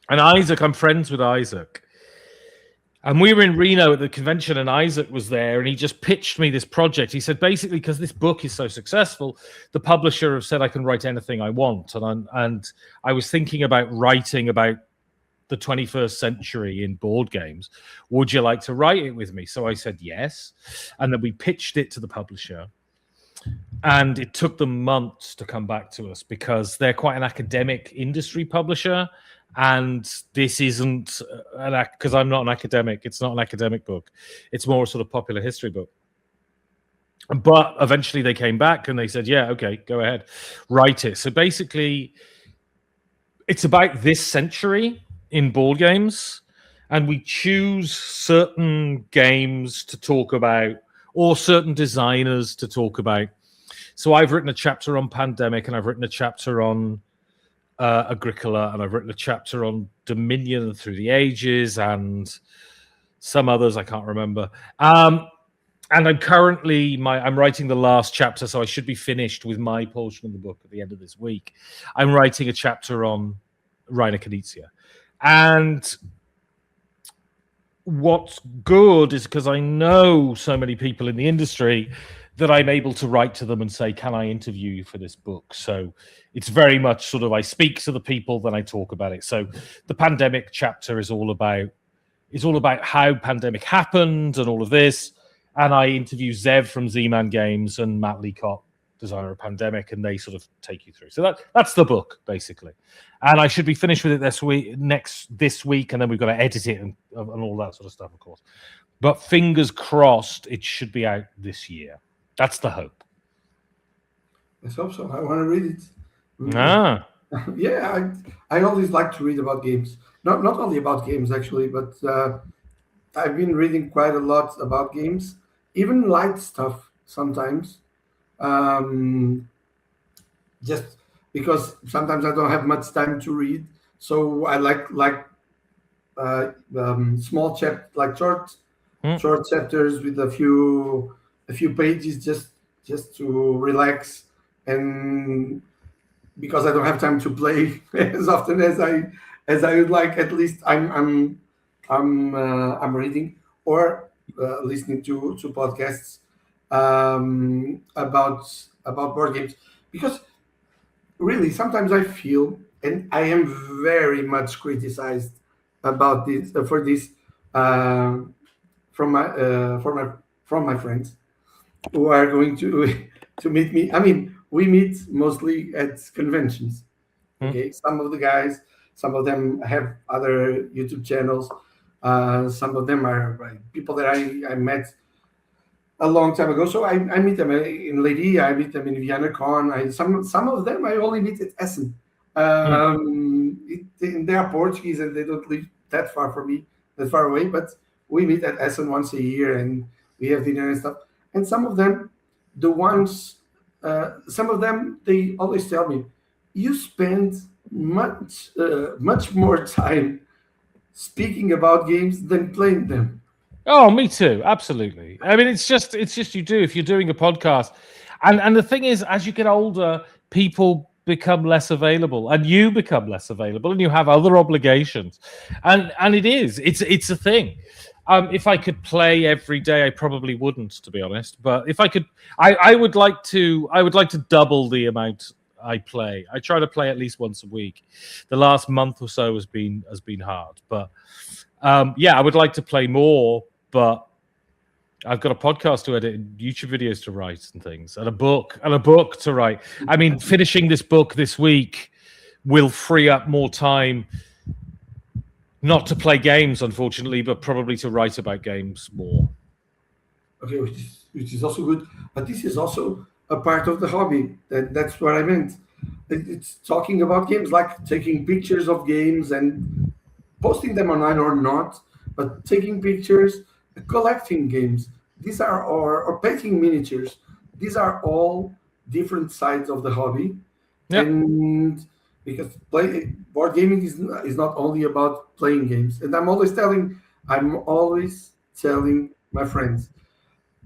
And Isaac, I'm friends with Isaac. And we were in Reno at the convention, and Isaac was there, and he just pitched me this project. He said, basically, because this book is so successful, the publisher have said I can write anything I want. And I was thinking about writing about the 21st century in board games. Would you like to write it with me? So I said yes. And then we pitched it to the publisher. And it took them months to come back to us because they're quite an academic industry publisher. And this isn't because I'm not an academic. It's not an academic book. It's more a sort of popular history book. But eventually they came back and they said, yeah, okay, go ahead, write it. So basically, it's about this century in board games. And we choose certain games to talk about or certain designers to talk about. So I've written a chapter on Pandemic, and I've written a chapter on Agricola, and I've written a chapter on Dominion Through the Ages, and some others I can't remember. And I'm currently I'm writing the last chapter, so I should be finished with my portion of the book at the end of this week. I'm writing a chapter on Reiner Knizia, and what's good is because I know so many people in the industry that I'm able to write to them and say, can I interview you for this book? So it's very much sort of I speak to the people, then I talk about it. So the Pandemic chapter is all about how Pandemic happened and all of this. And I interview Zev from Z-Man Games and Matt Leacock, designer of Pandemic, and they sort of take you through. So that's the book, basically. And I should be finished with it this week, and then we've got to edit it and all that sort of stuff, of course. But fingers crossed, it should be out this year. That's the hope. Let's hope so. I want to read it. Ah. Yeah, I always like to read about games. Not only about games, actually, but I've been reading quite a lot about games, even light stuff sometimes. Just because sometimes I don't have much time to read, so I like small short chapters with a few pages, just just to relax, and because I don't have time to play as often as I would like. At least I'm reading or listening to podcasts about board games, because really sometimes I feel, and I am very much criticized about this for this uh, from my friends who are going to to meet me. I mean, we meet mostly at conventions. Hmm. Okay, some of the guys, some of them have other YouTube channels. Some of them are people that I met a long time ago. So I meet them in Lady, I meet them in Vienna Con. Some of them I only meet at Essen. Hmm. They are Portuguese and they don't live that far from me, that far away. But we meet at Essen once a year and we have dinner and stuff. And some of them, the ones, some of them, they always tell me, you spend much more time speaking about games than playing them. Oh, me too. Absolutely. I mean, it's just you do if you're doing a podcast, and the thing is, as you get older, people become less available, and you become less available, and you have other obligations, and it's a thing. If I could play every day, I probably wouldn't, to be honest. But if I could, I would like to. I would like to double the amount I play. I try to play at least once a week. The last month or so has been hard, but yeah, I would like to play more, but I've got a podcast to edit, and YouTube videos to write, and things, and a book to write. I mean, finishing this book this week will free up more time, not to play games, unfortunately, but probably to write about games more. Okay, which is also good, but this is also a part of the hobby. That's what I meant. It's talking about games, like taking pictures of games and posting them online or not, but taking pictures, collecting games. These are or painting miniatures. These are all different sides of the hobby, Yeah, and because play board gaming is not only about playing games. And I'm always telling my friends,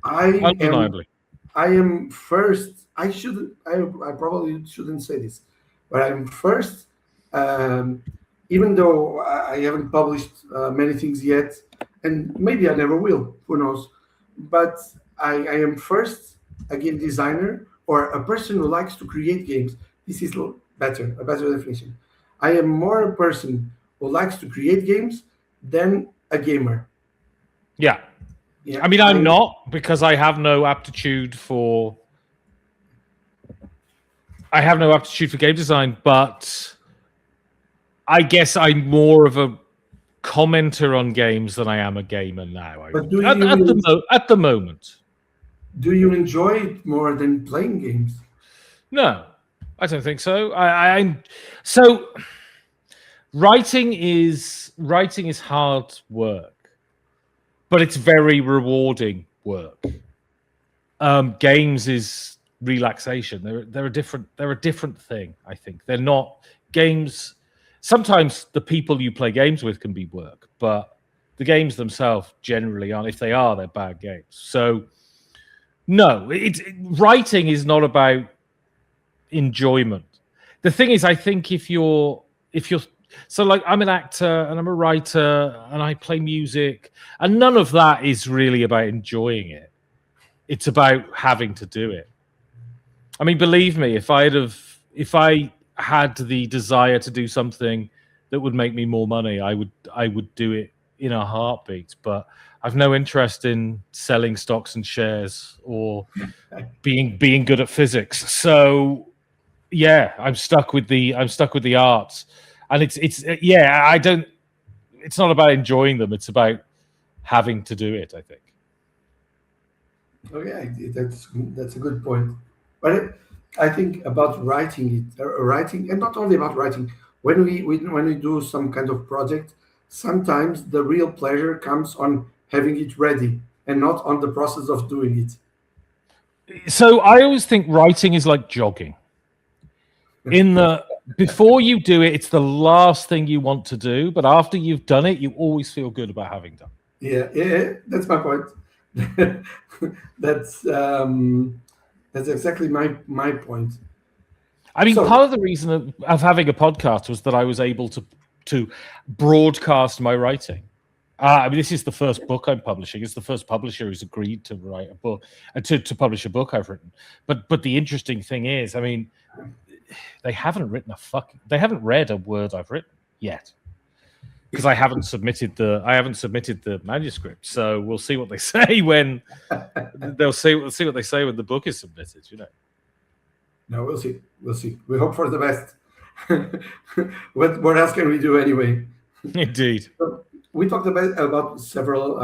I am undeniably. I am first. I shouldn't. I probably shouldn't say this, but I'm first. Um, Even though I haven't published many things yet, and maybe I never will. Who knows? But I am first a game designer or a person who likes to create games. This is a better definition. I am more a person who likes to create games than a gamer. Yeah, I Yeah, mean, I'm not, because I have no aptitude for. I have no aptitude for game design, but I guess I'm more of a commenter on games than I am a gamer now. I but would at the moment. do you enjoy it more than playing games? No, I don't think so. I'm so writing is hard work, but it's very rewarding work. Games is relaxation. They're a different thing. I think they're not games. Sometimes the people you play games with can be work, but the games themselves generally aren't. If they are, they're bad games. So no, writing is not about enjoyment. The thing is, I think if you're so, like, I'm an actor and I'm a writer and I play music, and none of that is really about enjoying it. It's about having to do it. I mean, believe me, if I had the desire to do something that would make me more money, I would do it in a heartbeat. But I've no interest in selling stocks and shares or being good at physics. So yeah, I'm stuck with the arts, and it's yeah. I don't. It's not about enjoying them. It's about having to do it, I think. Oh yeah, that's a good point. But I think about writing, and not only about writing. When we do some kind of project, sometimes the real pleasure comes on having it ready and not on the process of doing it. So I always think writing is like jogging. In the Before you do it, it's the last thing you want to do, but after you've done it, you always feel good about having done. Yeah, yeah, that's my point. that's That's exactly my point. I mean, So part of the reason of having a podcast was that I was able to broadcast my writing. I mean, this is the first book I'm publishing. It's the first publisher who's agreed to write a book and to publish a book I've written. But the interesting thing is, I mean, they haven't read a word I've written yet, because I haven't submitted the manuscript. So we'll see what they say when they'll see what they say when the book is submitted. You know. no, we'll see. We'll see. We hope for the best. What else can we do anyway? Indeed. So we talked about several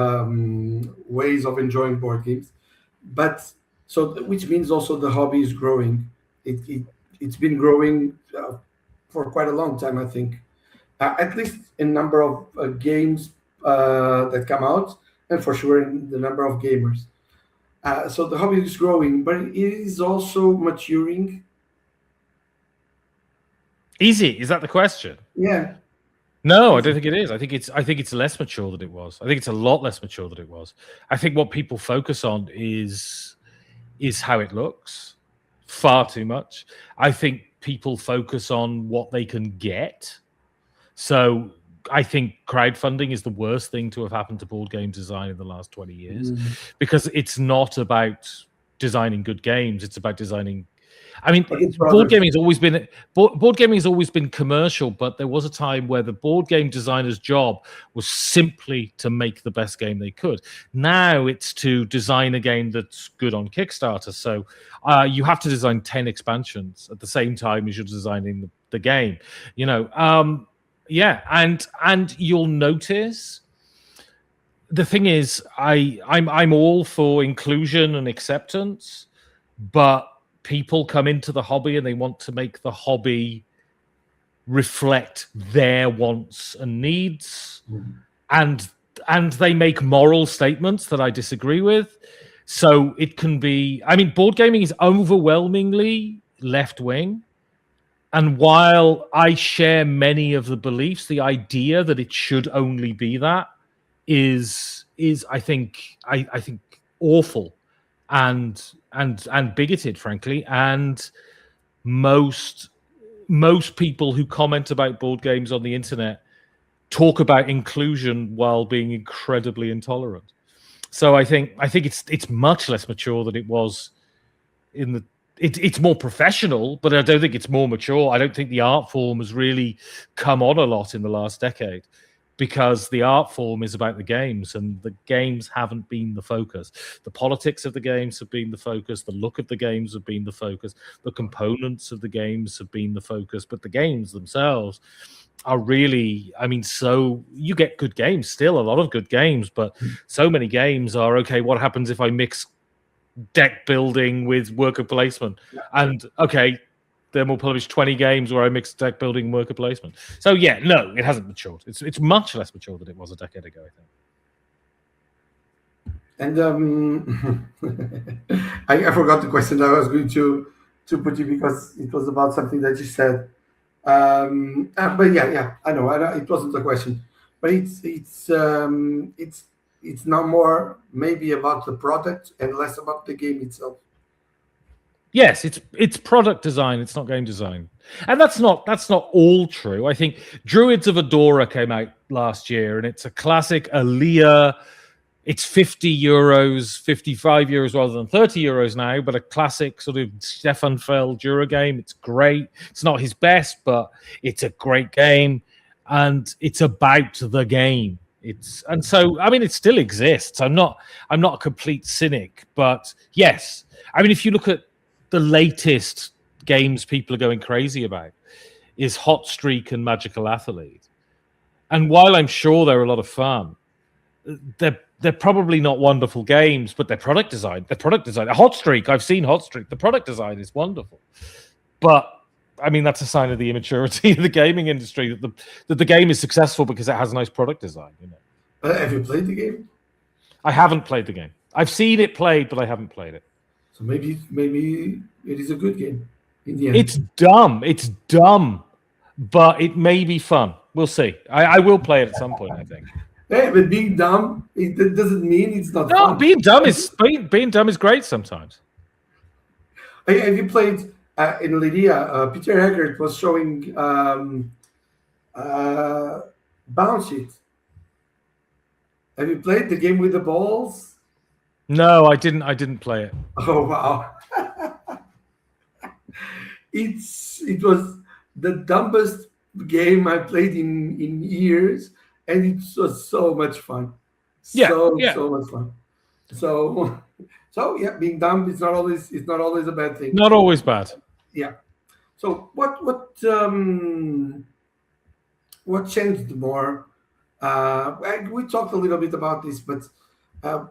ways of enjoying board games, but so which means also the hobby is growing. It's been growing for quite a long time, I think. At least in number of games that come out, and for sure in the number of gamers. So the hobby is growing, but it is also maturing. Is that the question? Yeah. No, I don't think it is. I think it's less mature than it was. I think it's a lot less mature than it was. I think what people focus on is how it looks far too much. I think people focus on what they can get. So I think crowdfunding is the worst thing to have happened to board game design in the last 20 years, because it's not about designing good games. It's about designing. I mean, board gaming has always been commercial, but there was a time where the board game designer's job was simply to make the best game they could. Now it's to design a game that's good on Kickstarter. So you have to design 10 expansions at the same time as you're designing the game. You know, yeah, and you'll notice. The thing is, I'm all for inclusion and acceptance, but people come into the hobby and they want to make the hobby reflect their wants and needs, and they make moral statements that I disagree with. So it can be. I mean, board gaming is overwhelmingly left wing. And while I share many of the beliefs, the idea that it should only be that is I think awful and bigoted, frankly. And most people who comment about board games on the internet talk about inclusion while being incredibly intolerant. So I think it's much less mature than it was in the. It's more professional, but I don't think it's more mature. I don't think the art form has really come on a lot in the last decade, because the art form is about the games, and the games haven't been the focus. The politics of the games have been the focus. The look of the games have been the focus. The components of the games have been the focus. But the games themselves are really, I mean, so you get good games, still a lot of good games, but so many games are, okay, what happens if I mix deck building with worker placement? And okay, then we'll publish 20 games where I mix deck building and worker placement. So yeah, no, it hasn't matured. It's much less mature than it was a decade ago, I think. And I forgot the question I was going to put you, because it was about something that you said. But yeah, I know it wasn't a question, but it's now more maybe about the product and less about the game itself. Yes, it's product design. It's not game design, and that's not all true. I think Druids of Adora came out last year, and it's a classic Alea. It's €50, €55 rather than €30 now, but a classic sort of Stefan Feld Dura game. It's great. It's not his best, but it's a great game, and it's about the game. And so I mean, it still exists. I'm not a complete cynic, but yes, I mean, if you look at the latest games people are going crazy about is Hot Streak and Magical Athlete, and while I'm sure they're a lot of fun, they're probably not wonderful games, but their product design. Hot Streak, I've seen Hot Streak. The product design is wonderful, but I mean, that's a sign of the immaturity of the gaming industry, that the game is successful because it has a nice product design. You know. Have you played the game? I haven't played the game. I've seen it played, but I haven't played it. So maybe it is a good game in the end. It's dumb, but it may be fun. We'll see. I will play it at some point, I think. Yeah, but being dumb, it doesn't mean it's not no, fun. Being dumb is great sometimes. Have you played in Lydia? Peter Haggard was showing uh, Bounce It. Have you played the game with the balls? No, I didn't. I didn't play it. Oh wow! It was the dumbest game I played in years, and it was so much fun, Yeah, yeah. so much fun. So so yeah, being dumb is not always a bad thing. Not always bad. Yeah. So what changed more? We talked a little bit about this, but uh,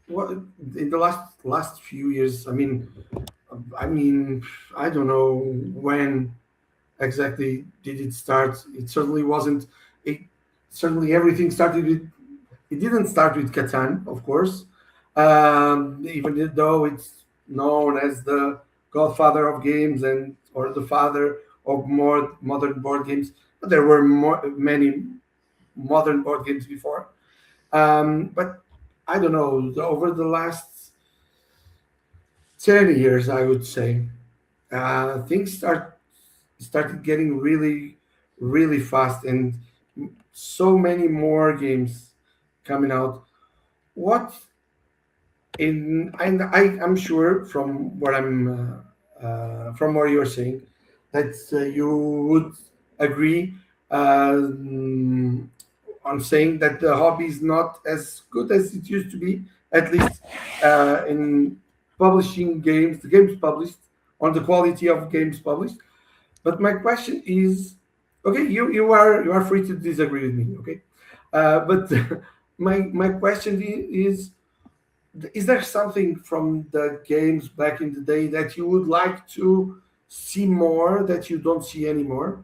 what in the last few years? I mean, I don't know when exactly did it start. It certainly wasn't. It certainly everything started with. It didn't start with Catan, of course, even though it's known as the godfather of games and or the father of more modern board games. But there were many modern board games before. But I don't know. Over the last 10 years, I would say things started getting really, really fast, and so many more games coming out. What in and I'm sure from what from what you're saying that you would agree on saying that the hobby is not as good as it used to be, at least in publishing games, the games published, on the quality of games published. But my question is, okay, you are free to disagree with me, okay? But my question is there something from the games back in the day that you would like to see more that you don't see anymore?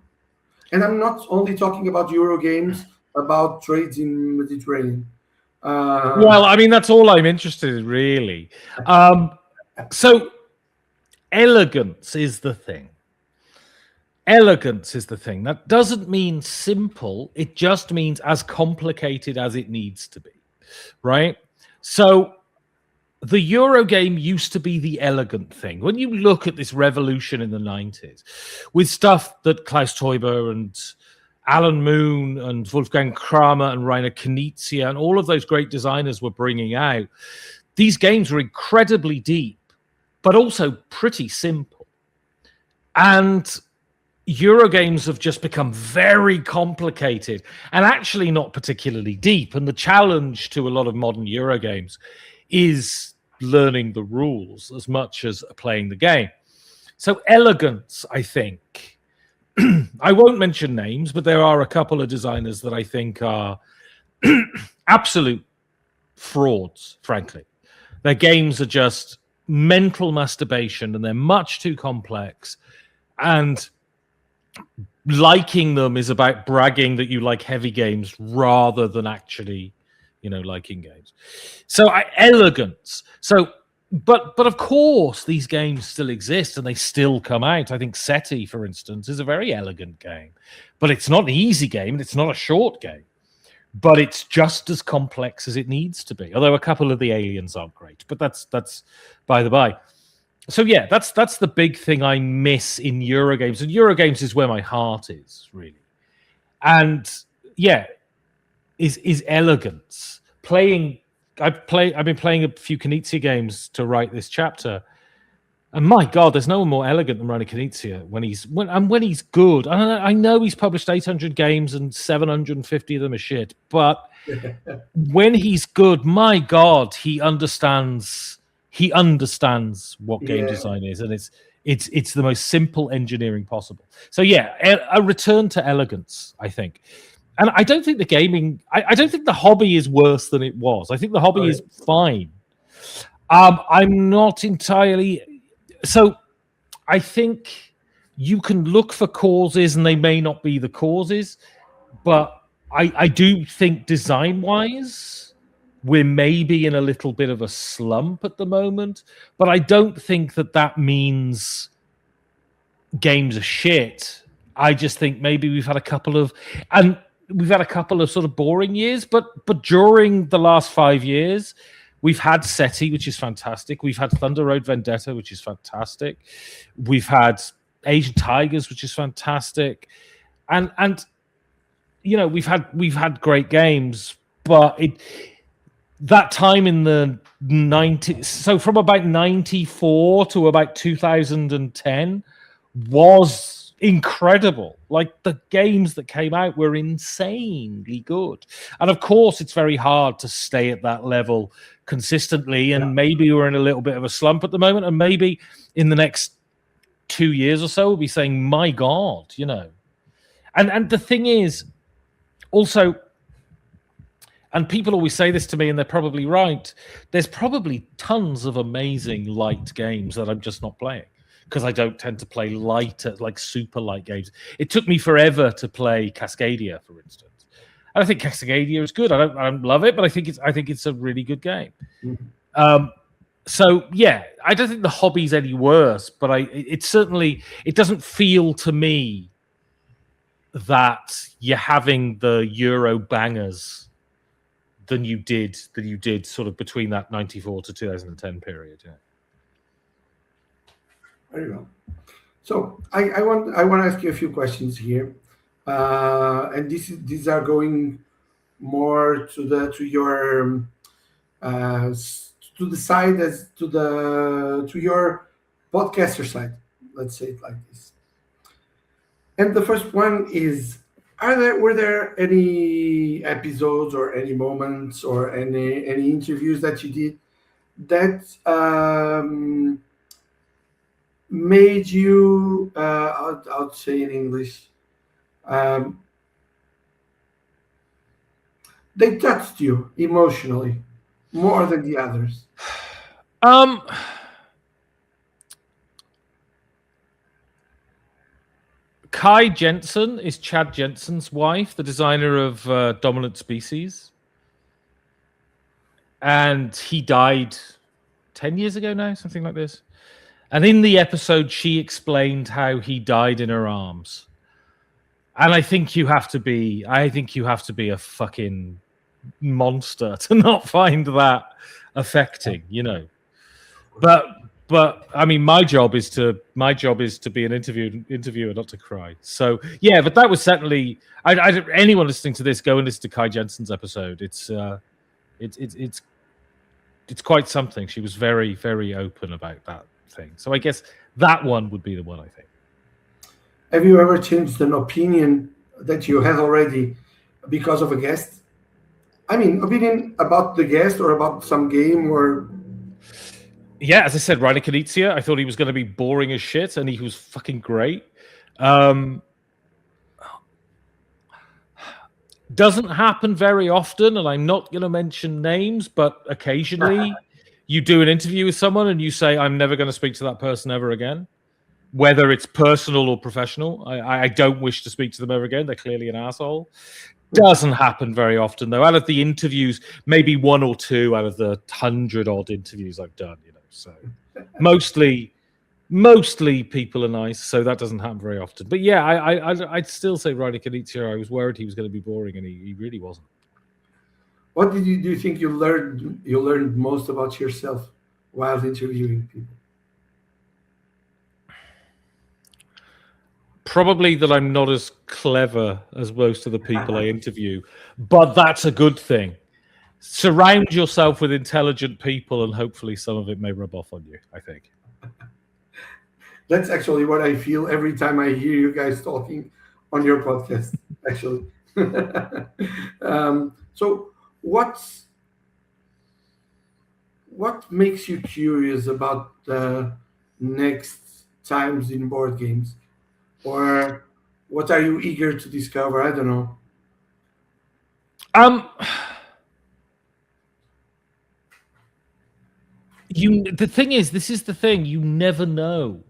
And I'm not only talking about Euro games, about trades in Mediterranean. Uh, Well, I mean, that's all I'm interested in, really. So, elegance is the thing. Elegance is the thing. That doesn't mean simple. It just means as complicated as it needs to be, right? So, the Euro game used to be the elegant thing. When you look at this revolution in the 90s, with stuff that Klaus Teuber and Alan Moon and Wolfgang Kramer and Rainer Knizia and all of those great designers were bringing out, these games were incredibly deep, but also pretty simple. And Eurogames have just become very complicated and actually not particularly deep. And the challenge to a lot of modern Eurogames is learning the rules as much as playing the game. So elegance, I think. I won't mention names, but there are a couple of designers that I think are absolute frauds, frankly. Their games are just mental masturbation and they're much too complex. And liking them is about bragging that you like heavy games rather than actually, liking games. So elegance. So, but of course, these games still exist and they still come out. I think SETI, for instance, is a very elegant game, but it's not an easy game and it's not a short game. But it's just as complex as it needs to be. Although a couple of the aliens aren't great, but that's by the by. So yeah, that's the big thing I miss in Eurogames, and Eurogames is where my heart is really. And yeah, is elegance. I've been playing a few Knizia games to write this chapter, and my God, there's no one more elegant than Rainer Knizia when he's good. I know he's published 800 games and 750 of them are shit, but when he's good, my God, he understands what game design is, and it's the most simple engineering possible. So yeah, a return to elegance, I think. And I don't think the gaming, I don't think the hobby is worse than it was. I think the hobby is fine. I'm not entirely. So I think you can look for causes and they may not be the causes, but I do think design-wise, we're maybe in a little bit of a slump at the moment, but I don't think that means games are shit. I just think maybe we've had a couple of sort of boring years, but during the last 5 years, We've had SETI, which is fantastic. We've had Thunder Road Vendetta, which is fantastic. We've had Asian Tigers, which is fantastic. And you know, we've had great games, but that time in the 90s, so from about 94 to about 2010 was incredible. Like, the games that came out were insanely good. And of course, it's very hard to stay at that level consistently. And maybe we're in a little bit of a slump at the moment. And maybe in the next 2 years or so, we'll be saying, my God, you know. And the thing is, also, and people always say this to me, and they're probably right, there's probably tons of amazing light games that I'm just not playing because I don't tend to play lighter, like super light games. It took me forever to play Cascadia, for instance. And I think Cascadia is good. I don't love it, but I think it's a really good game. Mm-hmm. So yeah, I don't think the hobby's any worse, but it certainly doesn't feel to me that you're having the Euro bangers than you did sort of between that 94 to 2010 period. Yeah. Very well. So I want to ask you a few questions here, and these are going more to your to the side as to your podcaster side. Let's say it like this. And the first one is: were there any episodes or any moments or any interviews that you did that made you, I'll say in English, they touched you emotionally more than the others? Kai Jensen is Chad Jensen's wife, the designer of Dominant Species. And he died 10 years ago now, something like this. And in the episode, she explained how he died in her arms. And I think you have to be a fucking monster to not find that affecting, you know. But I mean, my job is to be an interviewer, not to cry. So yeah, but that was certainly. Anyone listening to this, go and listen to Kai Jensen's episode. It's quite something. She was very, very open about that thing. So I guess that one would be the one, I think. Have you ever changed an opinion that you had already because of a guest? I mean, opinion about the guest or about some game or. Yeah, as I said, Rainer Knizia, I thought he was going to be boring as shit, and he was fucking great. Doesn't happen very often, and I'm not going to mention names, but occasionally you do an interview with someone and you say, I'm never going to speak to that person ever again, whether it's personal or professional. I don't wish to speak to them ever again. They're clearly an asshole. Doesn't happen very often, though. Out of the interviews, maybe one or two out of the 100-odd interviews I've done, you know. So mostly people are nice, so that doesn't happen very often. But yeah, I'd still say Rainer Knizia. I was worried he was going to be boring, and he really wasn't. What do you think you learned most about yourself while interviewing people? Probably that I'm not as clever as most of the people I interview, but that's a good thing. Surround yourself with intelligent people, and hopefully some of it may rub off on you, I think. That's actually what I feel every time I hear you guys talking on your podcast, actually. So what makes you curious about the next times in board games? Or what are you eager to discover? I don't know. The thing is, this is the thing, you never know.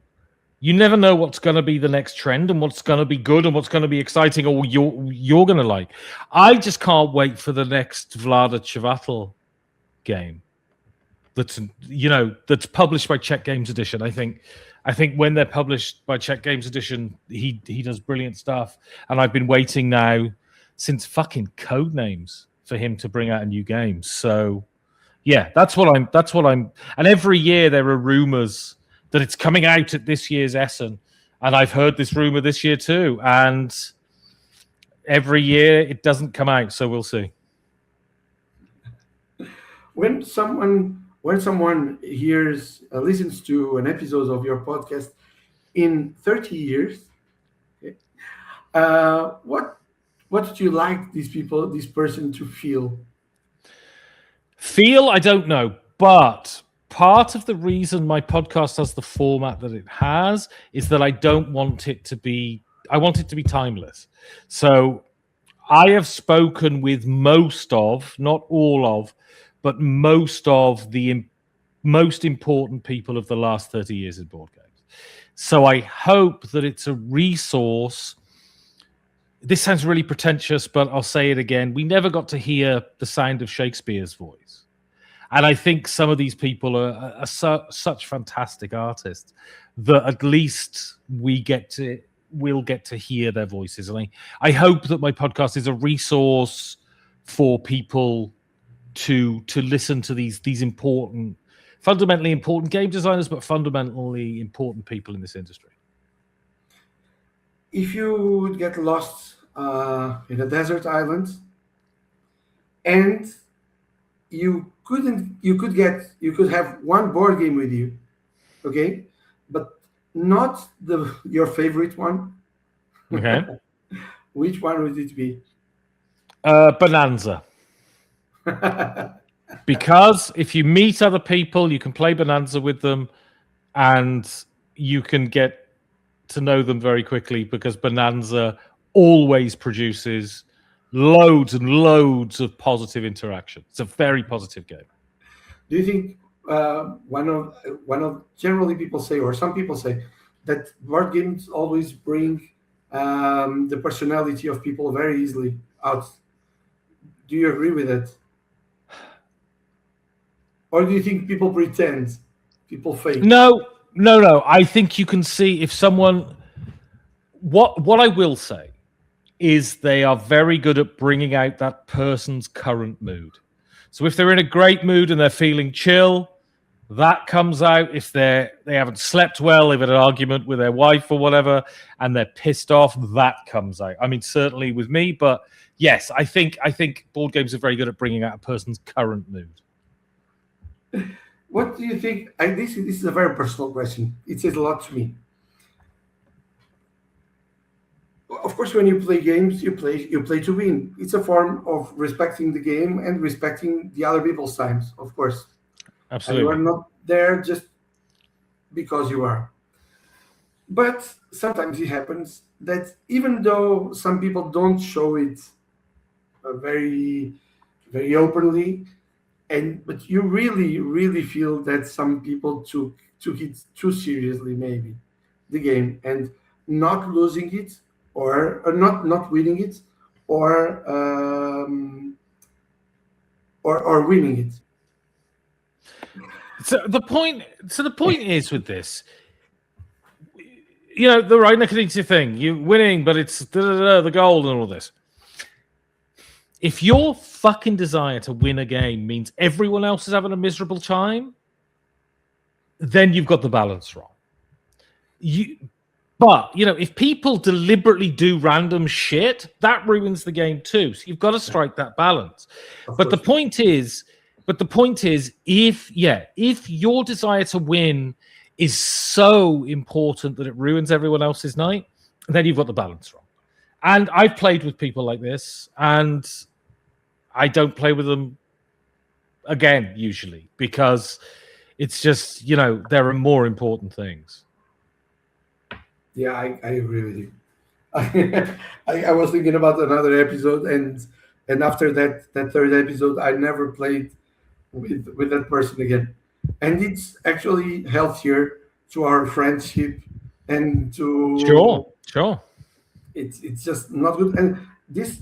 You never know what's going to be the next trend and what's going to be good and what's going to be exciting or you're going to like. I just can't wait for the next Vlada Chvátil game that's published by Czech Games Edition. I think when they're published by Czech Games Edition, he does brilliant stuff. And I've been waiting now since fucking Codenames for him to bring out a new game. So Yeah, that's what I'm. And every year there are rumors that it's coming out at this year's Essen, and I've heard this rumor this year too. And every year it doesn't come out, so we'll see. When someone hears listens to an episode of your podcast in 30 years, okay, what would you like this person to feel? Feel, I don't know, but part of the reason my podcast has the format that it has is that I don't want it to be. I want it to be timeless. So I have spoken with most of, not all of, but most of the most important people of the last 30 years in board games. So I hope that it's a resource. This sounds really pretentious, but I'll say it again. We never got to hear the sound of Shakespeare's voice. And I think some of these people are such fantastic artists that at least we'll get to hear their voices. And I hope that my podcast is a resource for people to listen to these important, fundamentally important game designers, but fundamentally important people in this industry. If you would get lost in a desert island and you could have one board game with you, okay, but not your favorite one. Okay. Which one would it be? Bonanza. Because if you meet other people, you can play Bonanza with them, and you can get to know them very quickly, because Bonanza always produces loads and loads of positive interaction. It's a very positive game. Do you think one of generally people say, or some people say, that board games always bring the personality of people very easily out? Do you agree with it? Or do you think people pretend, people fake? No. I think you can see if someone. What I will say is they are very good at bringing out that person's current mood. So if they're in a great mood and they're feeling chill, that comes out. If they haven't slept well, they've had an argument with their wife or whatever, and they're pissed off, that comes out. I mean, certainly with me, but yes, I think board games are very good at bringing out a person's current mood. What do you think? This is a very personal question. It says a lot to me. Of course, when you play games, you play to win. It's a form of respecting the game and respecting the other people's times, of course. Absolutely. And you are not there just because you are. But sometimes it happens that even though some people don't show it very, very openly, but you really feel that some people took it too seriously, maybe, the game, and not losing it, or not winning it, or winning it. So the point is with this, the right Nicodemus thing, you winning, but it's the goal and all this. If your fucking desire to win a game means everyone else is having a miserable time, then you've got the balance wrong. But if people deliberately do random shit, that ruins the game too. So you've got to strike that balance. But the point is, if your desire to win is so important that it ruins everyone else's night, then you've got the balance wrong. And I've played with people like this, and I don't play with them again usually, because it's just, there are more important things. Yeah, I agree with you. I was thinking about another episode, and after that third episode, I never played with that person again. And it's actually healthier to our friendship, and to Sure. It's just not good. And this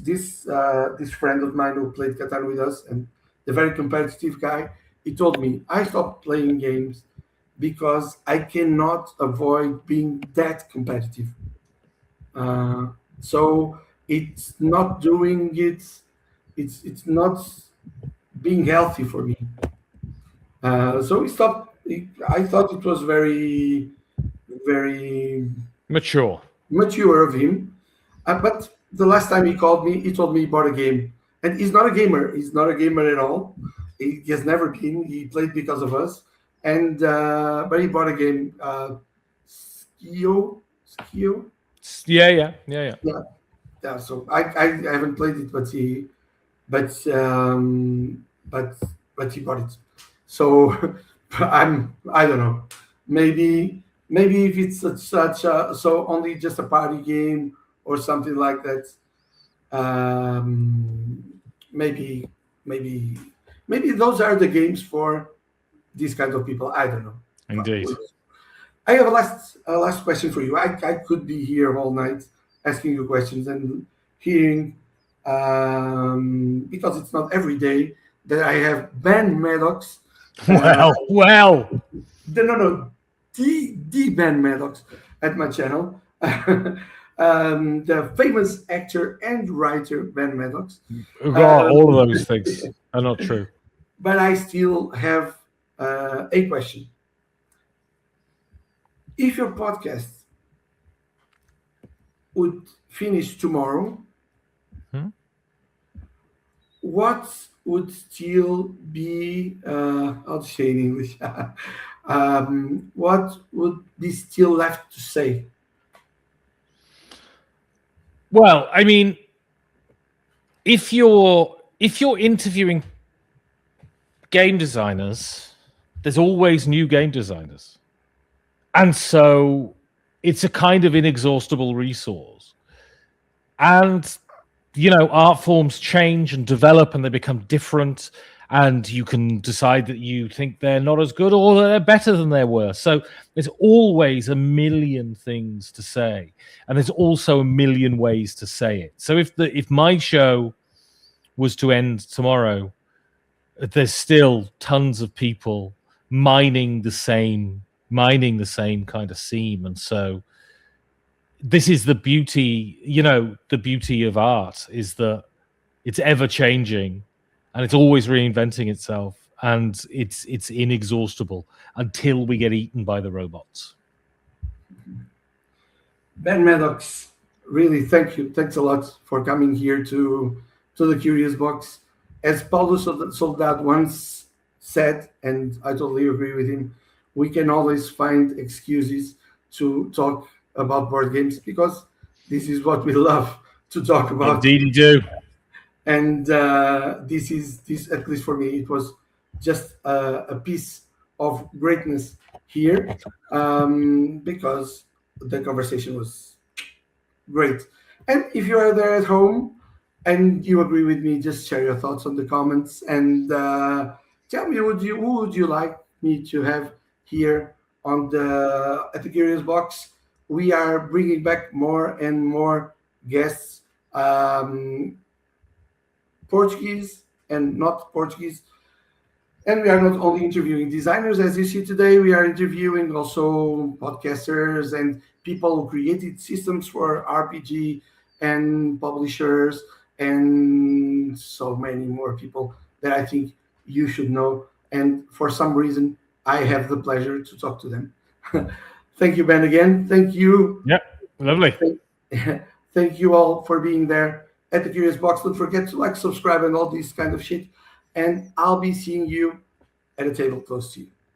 friend of mine who played Catan with us, and the very competitive guy, he told me, I stopped playing games because I cannot avoid being that competitive. So it's not doing it. It's not being healthy for me. So he stopped. I thought it was very, very Mature. mature of him. But the last time he called me, he told me he bought a game, and he's not a gamer. He's not a gamer at all. He has never been. He played because of us, and but he bought a game, Skio. Yeah, yeah, yeah, yeah. Yeah, yeah. So I haven't played it, but but he bought it. So I don't know. Maybe if it's such a so only just a party game or something like that. Um, maybe maybe maybe those are the games for these kinds of people. I don't know. Indeed. I have a last question for you. I could be here all night asking you questions and hearing, because it's not every day that I have Ben MADDOX. Well. No, the Ben MADDOX at my channel. The famous actor and writer Ben MADDOX. God, all of those things are not true. But I still have a question. If your podcast would finish tomorrow, Hmm? what would still be, how to say in English, what would be still left to say? Well, I mean, if you're interviewing game designers, there's always new game designers. And so it's a kind of inexhaustible resource. And, art forms change and develop and they become different. And you can decide that you think they're not as good or they're better than they were. So there's always a million things to say. And there's also a million ways to say it. So if my show was to end tomorrow, there's still tons of people mining the same kind of seam. And so this is the beauty, the beauty of art is that it's ever changing and it's always reinventing itself and it's inexhaustible until we get eaten by the robots. Ben MADDOX, really, thank you. Thanks a lot for coming here to the Curious Box. As Paulo Soldado once said, and I totally agree with him, we can always find excuses to talk about board games because this is what we love to talk about. Indeed you do. And this at least for me, it was just a piece of greatness here, because the conversation was great. And if you are there at home and you agree with me, just share your thoughts on the comments and tell me who would you like me to have here on the at the Curious Box. We are bringing back more and more guests, Portuguese and not Portuguese. And we are not only interviewing designers, as you see today, we are interviewing also podcasters and people who created systems for RPG and publishers and so many more people that I think you should know. And for some reason, I have the pleasure to talk to them. Thank you, Ben, again. Thank you. Yeah, lovely. Thank you all for being there at the Curious Box. Don't forget to like, subscribe, and all this kind of shit. And I'll be seeing you at a table close to you.